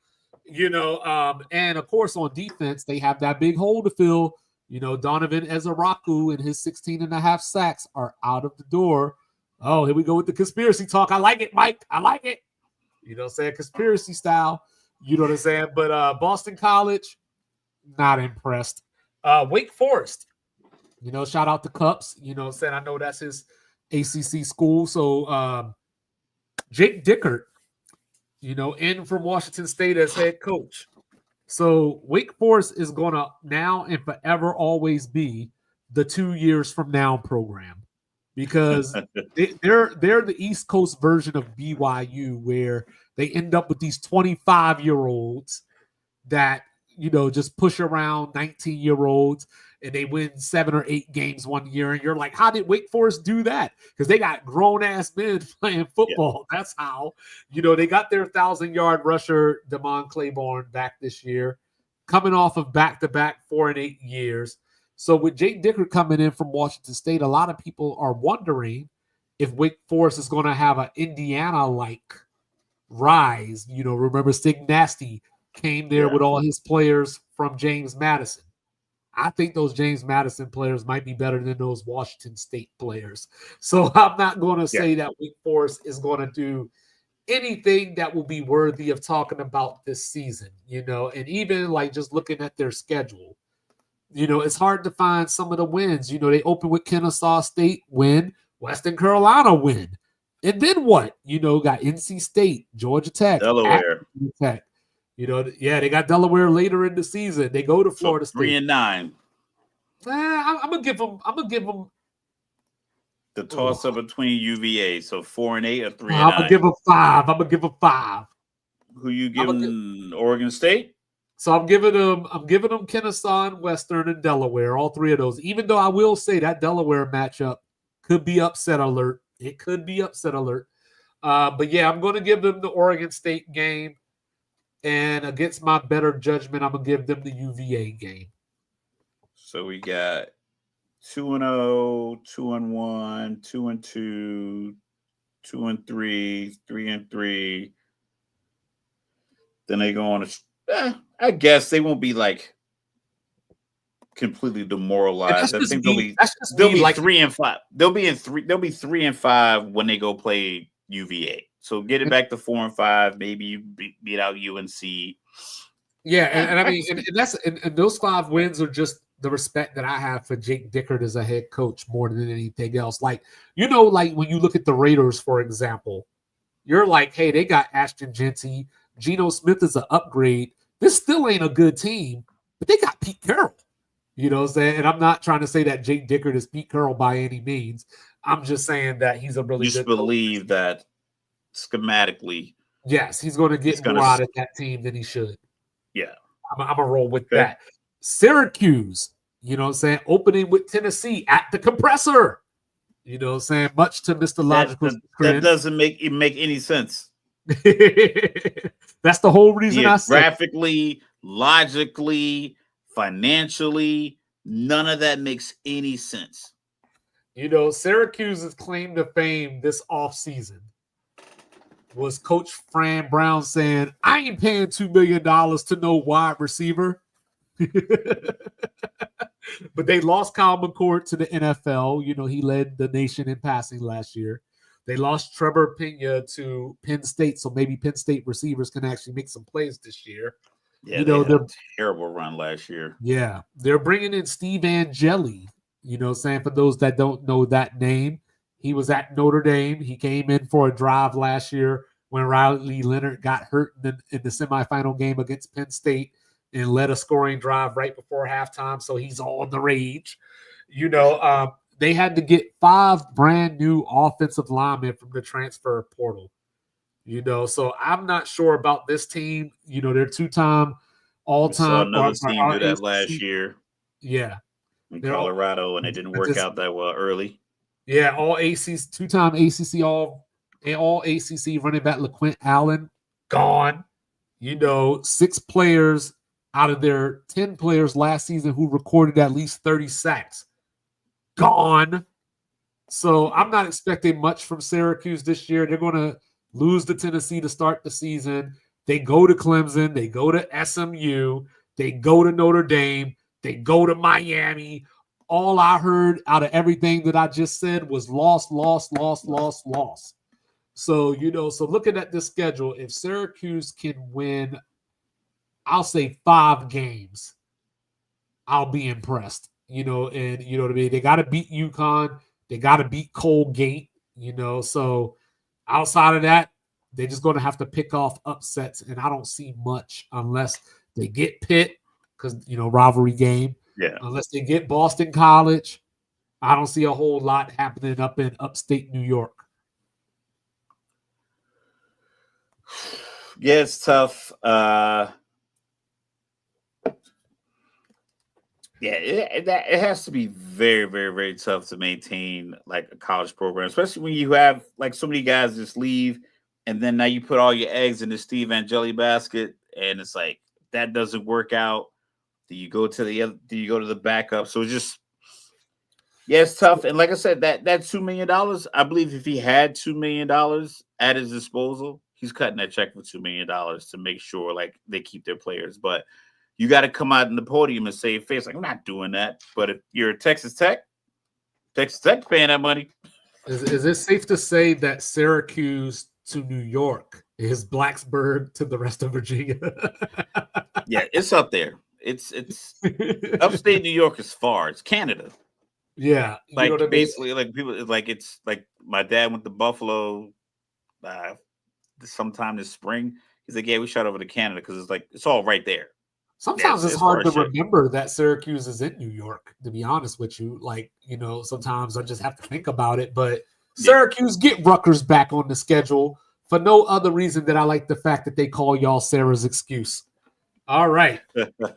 And of course on defense, they have that big hole to fill. Donovan Ezaraku and his 16.5 sacks are out of the door. Oh, here we go with the conspiracy talk. I like it, Mike. I like it. Conspiracy style. You know what I'm saying? But Boston College, not impressed. Wake Forest. Shout out to Cups. I know that's his ACC school. So Jake Dickert, in from Washington State as head coach. So Wake Forest is going to now and forever always be the 2 years from now program because they're the East Coast version of BYU where they end up with these 25-year-olds that, just push around 19-year-olds and they win 7 or 8 games one year. And you're like, how did Wake Forest do that? Because they got grown-ass men playing football. Yeah. That's how. They got their 1,000-yard rusher, Damon Claiborne, back this year, coming off of back-to-back 4 and 8 years. So with Jake Dickert coming in from Washington State, a lot of people are wondering if Wake Forest is going to have an Indiana-like rise. Remember Stig Nasty came there with all his players from James Madison. I think those James Madison players might be better than those Washington State players. So I'm not going to say that Wake Forest is going to do anything that will be worthy of talking about this season, and even like just looking at their schedule, it's hard to find some of the wins. They open with Kennesaw State, win, Western Carolina, win. And then what? Got NC State, Georgia Tech, Delaware. Tech. They got Delaware later in the season. They go to Florida State. 3-9. I'm gonna give them. The toss up between UVA. So 4-8 or 3-9. I'm gonna give them 5. Who you giving? Oregon State? So I'm giving them Kennesaw and Western and Delaware, all 3 of those. Even though I will say that Delaware matchup could be upset alert. It could be upset alert. But yeah, I'm going to give them the Oregon State game. And against my better judgment, I'm going to give them the UVA game. So we got 2-0, 2-1, 2-2, 2-3, 3-3. Then they go on I guess they won't be like completely demoralized. I think they'll be 3-5. They'll be 3-5 when they go play UVA. So get it back to 4-5. Maybe you beat out UNC. Yeah, and I mean, and that's and those 5 wins are just the respect that I have for Jake Dickert as a head coach more than anything else. Like, like when you look at the Raiders, for example, you're like, hey, they got Ashton Genty. Geno Smith is an upgrade. This still ain't a good team, but they got Pete Carroll. You know what I'm saying? And I'm not trying to say that Jake Dickert is Pete Carroll by any means. I'm just saying that he's a really good believe coach. That schematically. Yes, he's going to get more out of that team than he should. Yeah. I'm going to roll with that. Syracuse, opening with Tennessee at the compressor. Much to Mr. Logical. That doesn't make any sense. That's the whole reason I said. Graphically, logically, financially, none of that makes any sense. Syracuse's claim to fame this offseason was Coach Fran Brown saying, I ain't paying $2 million to no wide receiver. But they lost Kyle McCord to the NFL. He led the nation in passing last year. They lost Trevor Pena to Penn State, so maybe Penn State receivers can actually make some plays this year. Yeah, they had a terrible run last year. Yeah, they're bringing in Steve Angeli. For those that don't know that name, he was at Notre Dame. He came in for a drive last year when Riley Leonard got hurt in the semifinal game against Penn State and led a scoring drive right before halftime. So he's on the rage. They had to get 5 brand new offensive linemen from the transfer portal. So I'm not sure about this team. They're 2-time all-time. We saw another team do that last year. Yeah. In Colorado, and it didn't work out that well early. Yeah, all ACC, 2-time ACC, all ACC running back LaQuint Allen, gone. 6 players out of their 10 players last season who recorded at least 30 sacks. Gone. So I'm not expecting much from Syracuse this year. They're going to lose to Tennessee to start the season. They go to Clemson. They go to SMU. They go to Notre Dame. They go to Miami. All I heard out of everything that I just said was loss. So, so looking at this schedule, if Syracuse can win, I'll say 5 games, I'll be impressed. And what I mean? They got to beat UConn. They got to beat Colgate, So outside of that, they're just going to have to pick off upsets. And I don't see much unless they get Pitt because, rivalry game. Yeah. Unless they get Boston College, I don't see a whole lot happening up in upstate New York. Yeah, it's tough. It has to be very, very, very tough to maintain like a college program, especially when you have like so many guys just leave, and then now you put all your eggs in the Steve Angeli basket, and it's like that doesn't work out. Do you go to the backup? So it's just it's tough. And like I said, that $2 million, I believe if he had $2 million at his disposal, he's cutting that check for $2 million to make sure like they keep their players. But you got to come out in the podium and save face. Like, I'm not doing that. But if you're Texas Tech paying that money. Is it safe to say that Syracuse to New York is Blacksburg to the rest of Virginia? Yeah, it's up there. It's upstate New York is far. It's Canada. Yeah, you know Like what I mean? basically, like people, it's like my dad went to Buffalo sometime this spring. He's like, yeah, we shot over to Canada because it's like it's all right there. Sometimes it's far hard as to shit. remember that Syracuse is in New York, to be honest with you. Like, sometimes I just have to think about it. But Syracuse get Rutgers back on the schedule for no other reason than I like the fact that they call y'all Sarah's excuse. All right.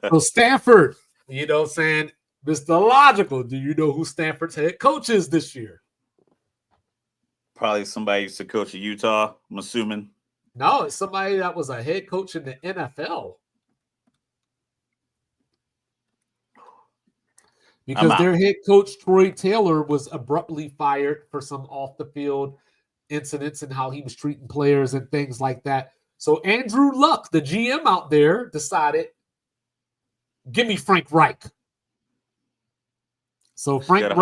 So Stanford, saying, Mr. Logical, do you know who Stanford's head coach is this year? Probably somebody used to coach at Utah, I'm assuming. No, it's somebody that was a head coach in the NFL. Because their head coach, Troy Taylor, was abruptly fired for some off-the-field incidents and how he was treating players and things like that. So Andrew Luck, the GM out there, decided, give me Frank Reich. So Frank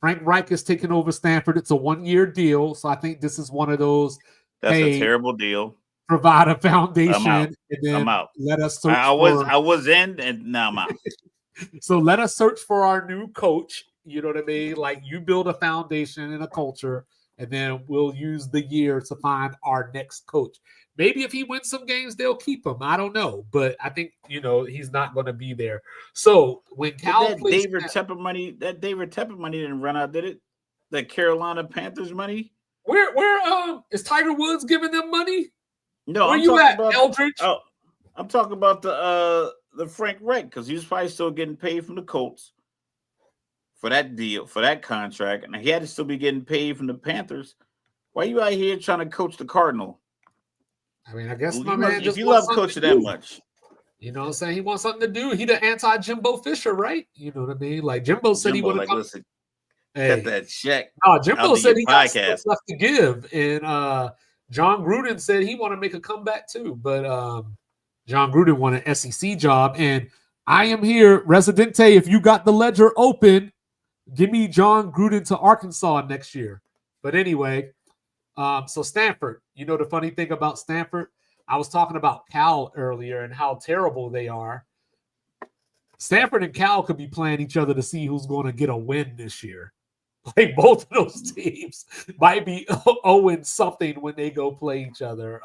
Reich is taking over Stanford. It's a 1-year deal. So I think this is one of those. That's a terrible deal. Provide a foundation and then I'm out. Let us search I was in and now I'm out. So let us search for our new coach. You know what I mean? Like, you build a foundation and a culture, and then we'll use the year to find our next coach. Maybe if he wins some games, they'll keep him. I don't know. But I think, he's not going to be there. So when Cal plays David Tepper money didn't run out, did it? That Carolina Panthers money? Where is Tiger Woods giving them money? No, where you at, Eldridge? I'm talking about the Frank Reich, because he was probably still getting paid from the Colts for that deal, for that contract, and he had to still be getting paid from the Panthers. Why are you out here trying to coach the Cardinal? I mean, I guess if you love coaching that much. You know what I'm saying? He wants something to do. He the anti-Jimbo Fisher, right? You know what I mean? Like, Jimbo said he would have listen, cut that check. Jimbo said he got stuff left to give. And John Gruden said he want to make a comeback too. But John Gruden won an SEC job. And I am here, Residente. If you got the ledger open, give me John Gruden to Arkansas next year. But anyway, so Stanford, the funny thing about Stanford, I was talking about Cal earlier and how terrible they are. Stanford and Cal could be playing each other to see who's going to get a win this year. Like, both of those teams might be 0-something when they go play each other.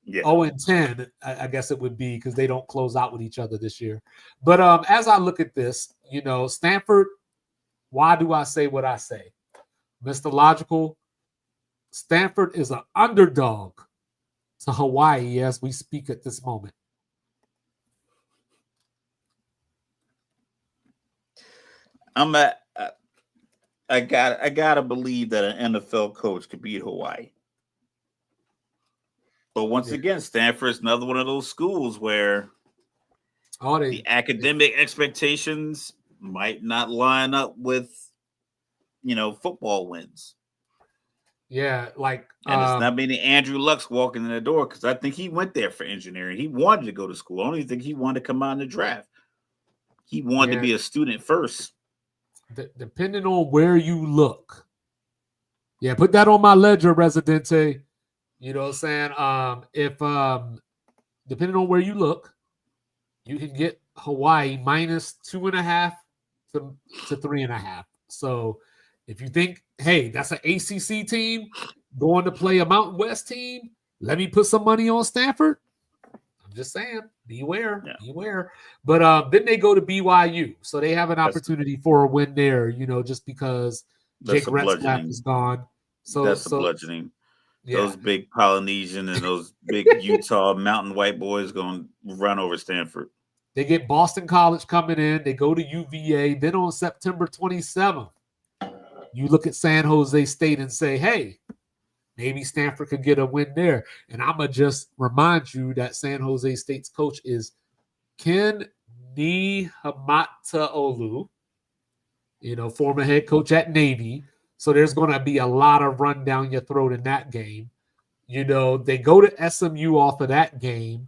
0-10, I guess it would be, because they don't close out with each other this year. But as I look at this, Stanford, why do I say what I say? Mr. Logical, Stanford is an underdog to Hawaii as we speak at this moment. I gotta believe that an NFL coach could beat Hawaii. But once again, Stanford's another one of those schools where the academic expectations might not line up with, football wins. Yeah, like, and it's not many Andrew Luck's walking in the door, because I think he went there for engineering. He wanted to go to school. I don't even think he wanted to come out in the draft. He wanted to be a student first. Depending on where you look. Yeah, put that on my ledger, Residente. You know what I'm saying? If depending on where you look, you can get Hawaii minus 2.5 to 3.5. So if you think, hey, that's an ACC team going to play a Mountain West team, let me put some money on Stanford. I'm just saying, beware. But then they go to BYU, so they have an opportunity for a win there. Just because Jake Retzlaff is gone. So that's a bludgeoning. Yeah. Those big Polynesian and those big Utah mountain white boys going to run over Stanford. They get Boston College coming in. They go to UVA. Then on September 27th, you look at San Jose State and say, hey, maybe Stanford could get a win there. And I'm going to just remind you that San Jose State's coach is Ken Nihamataolu, former head coach at Navy. So there's going to be a lot of run down your throat in that game. They go to SMU off of that game,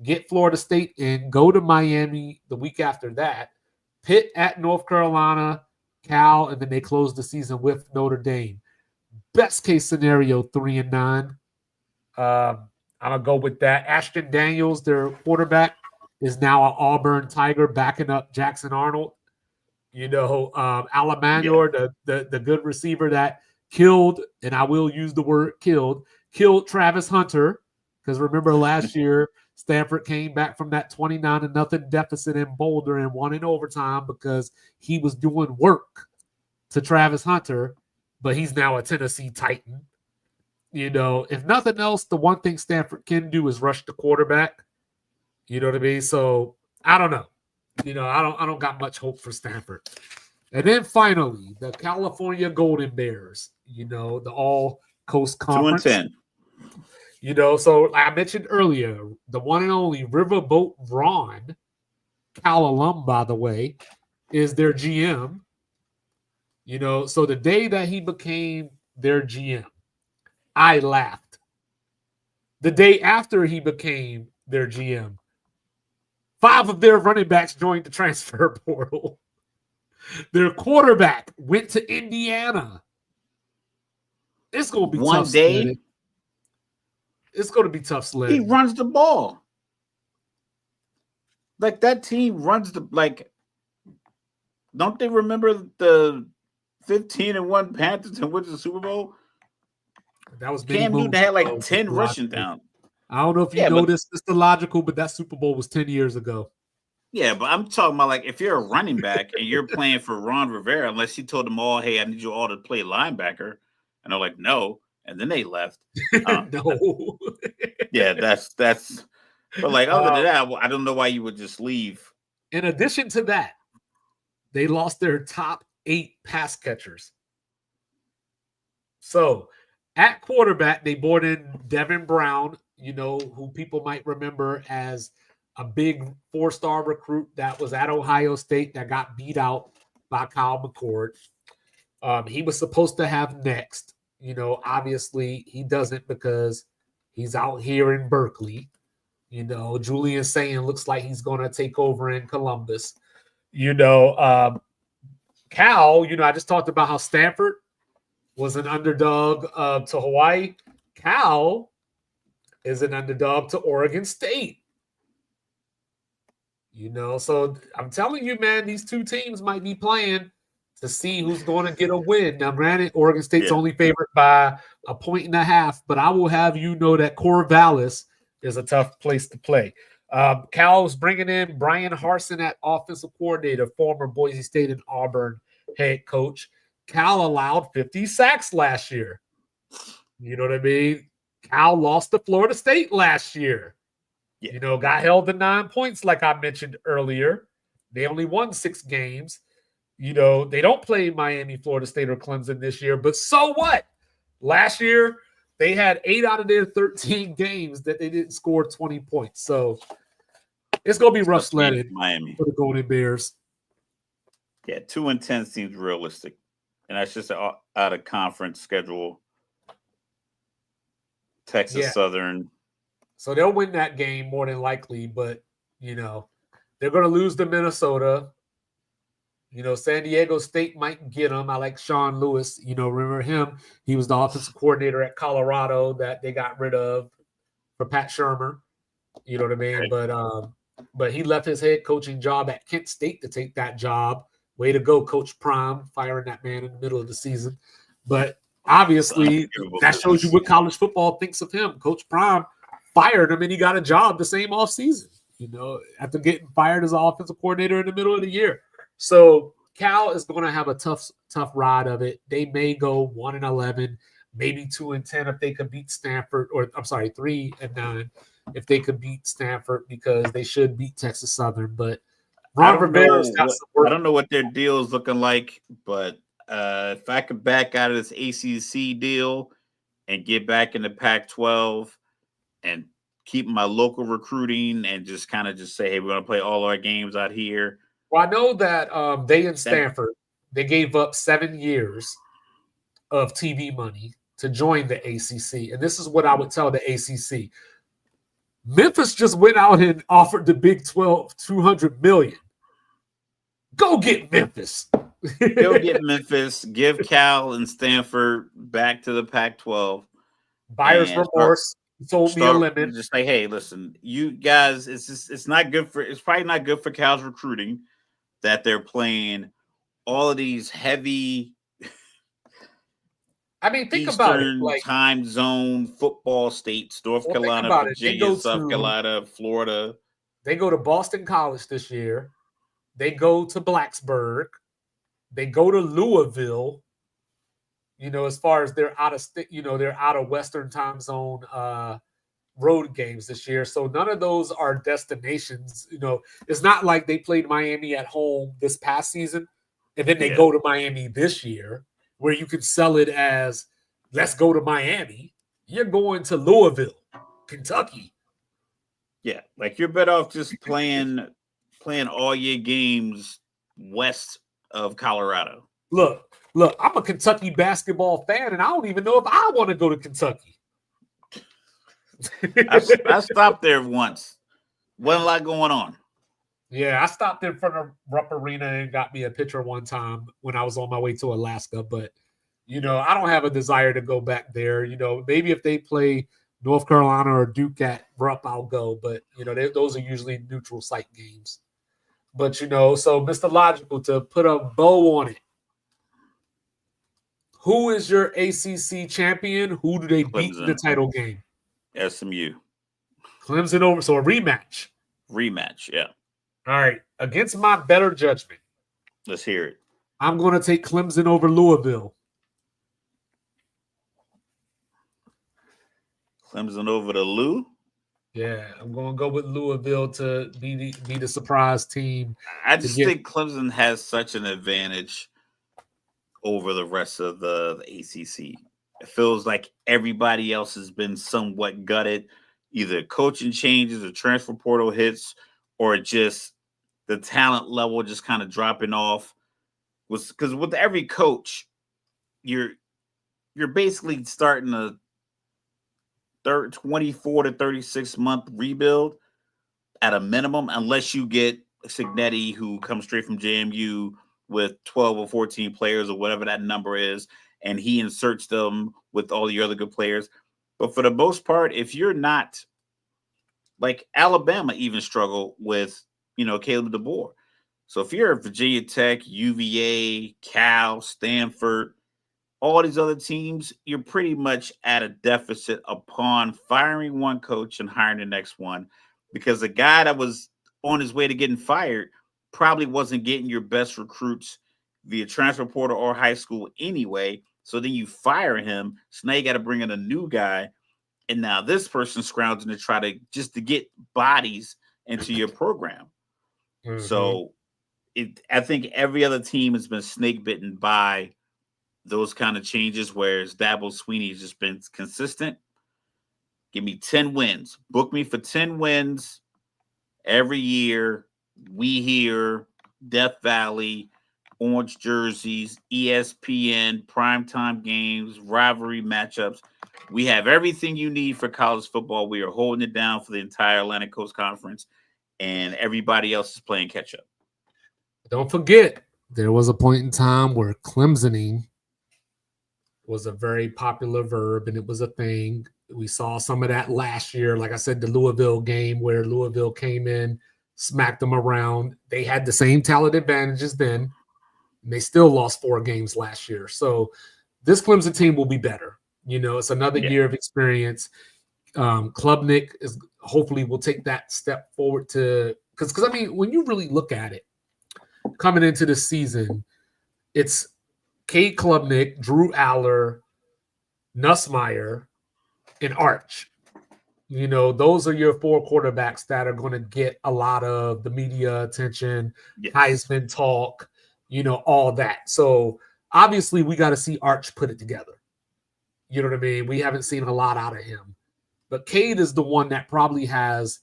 get Florida State in, go to Miami the week after that, Pitt at North Carolina, Cal, and then they close the season with Notre Dame. Best case scenario, 3-9. I'm going to go with that. Ashton Daniels, their quarterback, is now an Auburn Tiger backing up Jackson Arnold. Alamanor, the good receiver that killed, and I will use the word killed Travis Hunter. Because remember last year, Stanford came back from that 29-0 deficit in Boulder and won in overtime because he was doing work to Travis Hunter, but he's now a Tennessee Titan. If nothing else, the one thing Stanford can do is rush the quarterback. You know what I mean? So I don't know. I don't got much hope for Stanford. And then finally, the California Golden Bears, the All Coast Conference. 2-10. So I mentioned earlier, the one and only Riverboat Ron, Cal alum, by the way, is their GM. So the day that he became their GM, I laughed. The day after he became their GM, 5 of their running backs joined the transfer portal. Their quarterback went to Indiana. It's going to be one tough day. sledding. It's going to be tough sledding. He runs the ball. Like that team runs don't they remember the 15-1 Panthers and went to the Super Bowl? That was Cam Newton had like 10 rushing down. I don't know if you know this. It's illogical, but that Super Bowl was 10 years ago. Yeah, but I'm talking about if you're a running back and you're playing for Ron Rivera, unless he told them all, hey, I need you all to play linebacker. And they're like, no. And then they left. No. Yeah, that's but other than that, I don't know why you would just leave. In addition to that, they lost their top 8 pass catchers. So at quarterback, they brought in Devin Brown, who people might remember as a big 4-star recruit that was at Ohio State that got beat out by Kyle McCord. He was supposed to have next. Obviously he doesn't because he's out here in Berkeley. Julian Sayin looks like he's going to take over in Columbus. Cal, I just talked about how Stanford was an underdog to Hawaii. Cal is an underdog to Oregon State. So I'm telling you, man, these two teams might be playing to see who's going to get a win. Now, granted, Oregon State's only favored by 1.5, but I will have you know that Corvallis is a tough place to play. Cal's bringing in Brian Harsin at offensive coordinator, former Boise State and Auburn head coach. Cal allowed 50 sacks last year. You know what I mean? Cal lost to Florida State last year. Yeah. Got held to 9 points, like I mentioned earlier. They only won 6 games. They don't play Miami, Florida State, or Clemson this year, but so what? Last year, they had 8 out of their 13 games that they didn't score 20 points. So it's going to be rough sledding for the Golden Bears. Yeah, 2-10 seems realistic. And that's just an out-of-conference schedule. Texas Southern. So they'll win that game more than likely, but, they're going to lose to Minnesota. San Diego State might get them. I like Sean Lewis. Remember him? He was the offensive coordinator at Colorado that they got rid of for Pat Shurmur. You know what I mean? Right. But he left his head coaching job at Kent State to take that job. Way to go, Coach Prime, firing that man in the middle of the season. But obviously, that shows you what college football thinks of him. Coach Prime fired him, and he got a job the same offseason, after getting fired as an offensive coordinator in the middle of the year. So Cal is going to have a tough ride of it. They may go 1-11, maybe 2-10 if they could beat Stanford, or I'm sorry, 3-9 if they could beat Stanford, because they should beat Texas Southern. But I don't know what their deal is looking like, but if I could back out of this ACC deal and get back in the Pac-12 and keep my local recruiting and just kind of just say, hey, we're going to play all our games out here. Well, I know that they in Stanford, they gave up 7 years of TV money to join the ACC. And this is what I would tell the ACC. Memphis just went out and offered the Big 12 $200 million. Go get Memphis. Go get Memphis. Give Cal and Stanford back to the Pac-12. Buyer's remorse. sold me a Start lemon. just like, hey, listen, you guys, it's not good for it's probably not good for Cal's recruiting that they're playing all of these heavy I mean, think about it. Eastern Like, time zone football states, North well, think Carolina, about it. Virginia, South Carolina, Florida. They go to Boston College this year. They go to Blacksburg. They go to Louisville. As far as they're out of they're out of Western time zone road games this year. So none of those are destinations. It's not like they played Miami at home this past season and then they go to Miami this year, where you can sell it as, let's go to Miami. You're going to Louisville, Kentucky. Yeah, like you're better off just playing all your games west of Colorado. Look, I'm a Kentucky basketball fan, and I don't even know if I want to go to Kentucky. I stopped there once. Wasn't a lot going on. Yeah, I stopped in front of Rupp Arena and got me a picture one time when I was on my way to Alaska. But, I don't have a desire to go back there. Maybe if they play North Carolina or Duke at Rupp, I'll go. But, those are usually neutral site games. But, so Mr. Logical, to put a bow on it, who is your ACC champion? Who do they beat in the title game? SMU. Clemson over. So a rematch. Rematch, yeah. All right. Against my better judgment. Let's hear it. I'm going to take Clemson over Louisville. Clemson over to Lou? Yeah, I'm going to go with Louisville to be the surprise team. I just think Clemson has such an advantage over the rest of the ACC. It feels like everybody else has been somewhat gutted, either coaching changes or transfer portal hits, or just the talent level just kind of dropping off. Because with every coach, you're basically starting a 24 to 36 month rebuild at a minimum, unless you get Signetti, who comes straight from JMU with 12 or 14 players or whatever that number is, and he inserts them with all the other good players. But for the most part, if you're not, like Alabama even struggle with, Caleb DeBoer. So if you're at Virginia Tech, UVA, Cal, Stanford, all these other teams, you're pretty much at a deficit upon firing one coach and hiring the next one, because the guy that was on his way to getting fired probably wasn't getting your best recruits via transfer portal or high school anyway. So then you fire him. So now you got to bring in a new guy. And now this person's scrounging to try to get bodies into your program. Mm-hmm. So I think every other team has been snake bitten by those kind of changes, whereas Dabo Swinney has just been consistent. Give me 10 wins. Book me for 10 wins every year. We hear Death Valley, orange jerseys, ESPN, primetime games, rivalry matchups. We have everything you need for college football. We are holding it down for the entire Atlantic Coast Conference, and everybody else is playing catch up. Don't forget, there was a point in time where Clemsoning was a very popular verb, and it was a thing. We saw some of that last year. Like I said, the Louisville game where Louisville came in, smacked them around. They had the same talent advantages then, and they still lost 4 games last year. So this Clemson team will be better. It's another year of experience. Klubnik hopefully will take that step forward because I mean, when you really look at it, coming into the season, it's Cade Klubnik, Drew Aller, Nussmeier, and Arch. Those are your 4 quarterbacks that are going to get a lot of the media attention, Heisman talk, all that. So obviously we got to see Arch put it together. You know what I mean? We haven't seen a lot out of him. But Cade is the one that probably has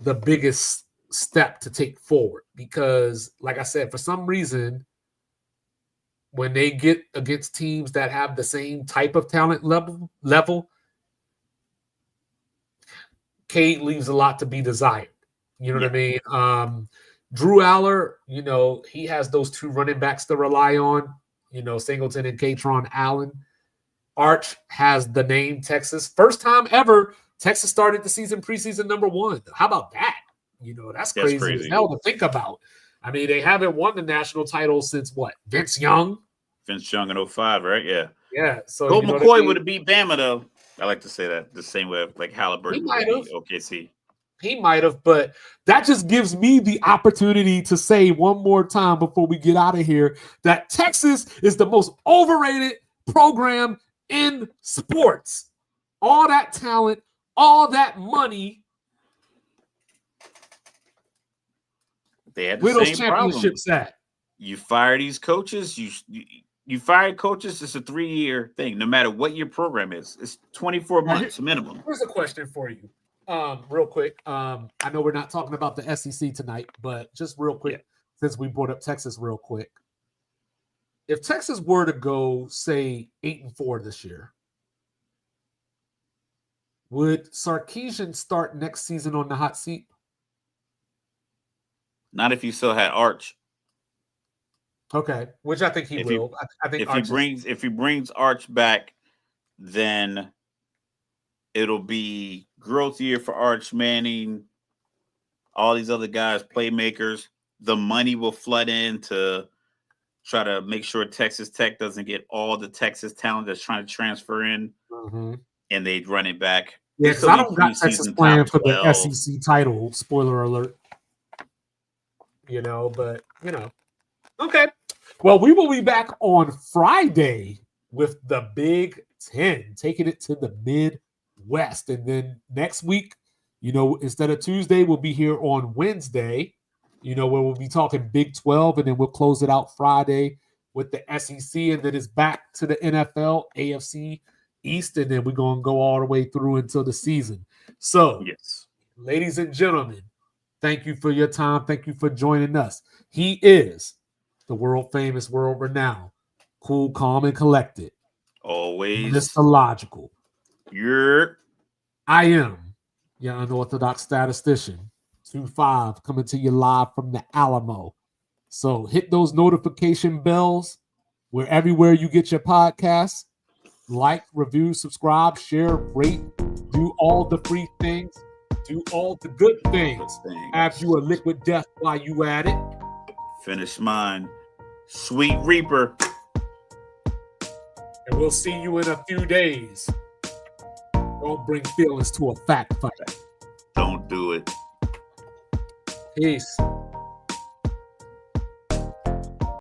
the biggest step to take forward because, like I said, for some reason, when they get against teams that have the same type of talent level, Cade leaves a lot to be desired. You know what I mean? Drew Aller, he has those 2 running backs to rely on, Singleton and Katron Allen. Arch has the name Texas. First time ever Texas started the season preseason number 1. How about that? That's crazy as hell to think about. I mean, they haven't won the national title since what? Vince Young in 05, right? Yeah. Yeah. So Colt McCoy would have beat Bama, though. I like to say that the same way like Halliburton would beat OKC. He might have, but that just gives me the opportunity to say one more time before we get out of here that Texas is the most overrated program in sports. All that talent, all that money. They had the Where same those championships problem. at? You fire these coaches, you fired coaches, it's a 3-year thing, no matter what your program is. It's 24 months minimum. Here's a question for you. Real quick. I know we're not talking about the SEC tonight, but just real quick, since we brought up Texas real quick. If Texas were to go, say, 8-4 this year, would Sarkisian start next season on the hot seat? Not if you still had Arch. Okay, which I think he will. I think if he brings Arch back, then it'll be growth year for Arch Manning. All these other guys, playmakers. The money will flood in to try to make sure Texas Tech doesn't get all the Texas talent that's trying to transfer in, and they'd run it back. Yeah, because I don't got Texas playing for the SEC title. Spoiler alert. Okay. Well, we will be back on Friday with the Big Ten, taking it to the Midwest. And then next week, instead of Tuesday, we'll be here on Wednesday, where we'll be talking Big 12, and then we'll close it out Friday with the SEC, and then it's back to the NFL, AFC East, and then we're going to go all the way through until the season. So, ladies and gentlemen, thank you for your time. Thank you for joining us. He is the world-famous, world-renowned, cool, calm, and collected. Always. Mr. Logical. I am your unorthodox statistician, 2-5, coming to you live from the Alamo. So hit those notification bells everywhere you get your podcasts. Like, review, subscribe, share, rate, do all the free things. Do all the good things. Have you a liquid death while you at it. Finish mine. Sweet Reaper. And we'll see you in a few days. Don't bring feelings to a fact fight. Don't do it. Peace.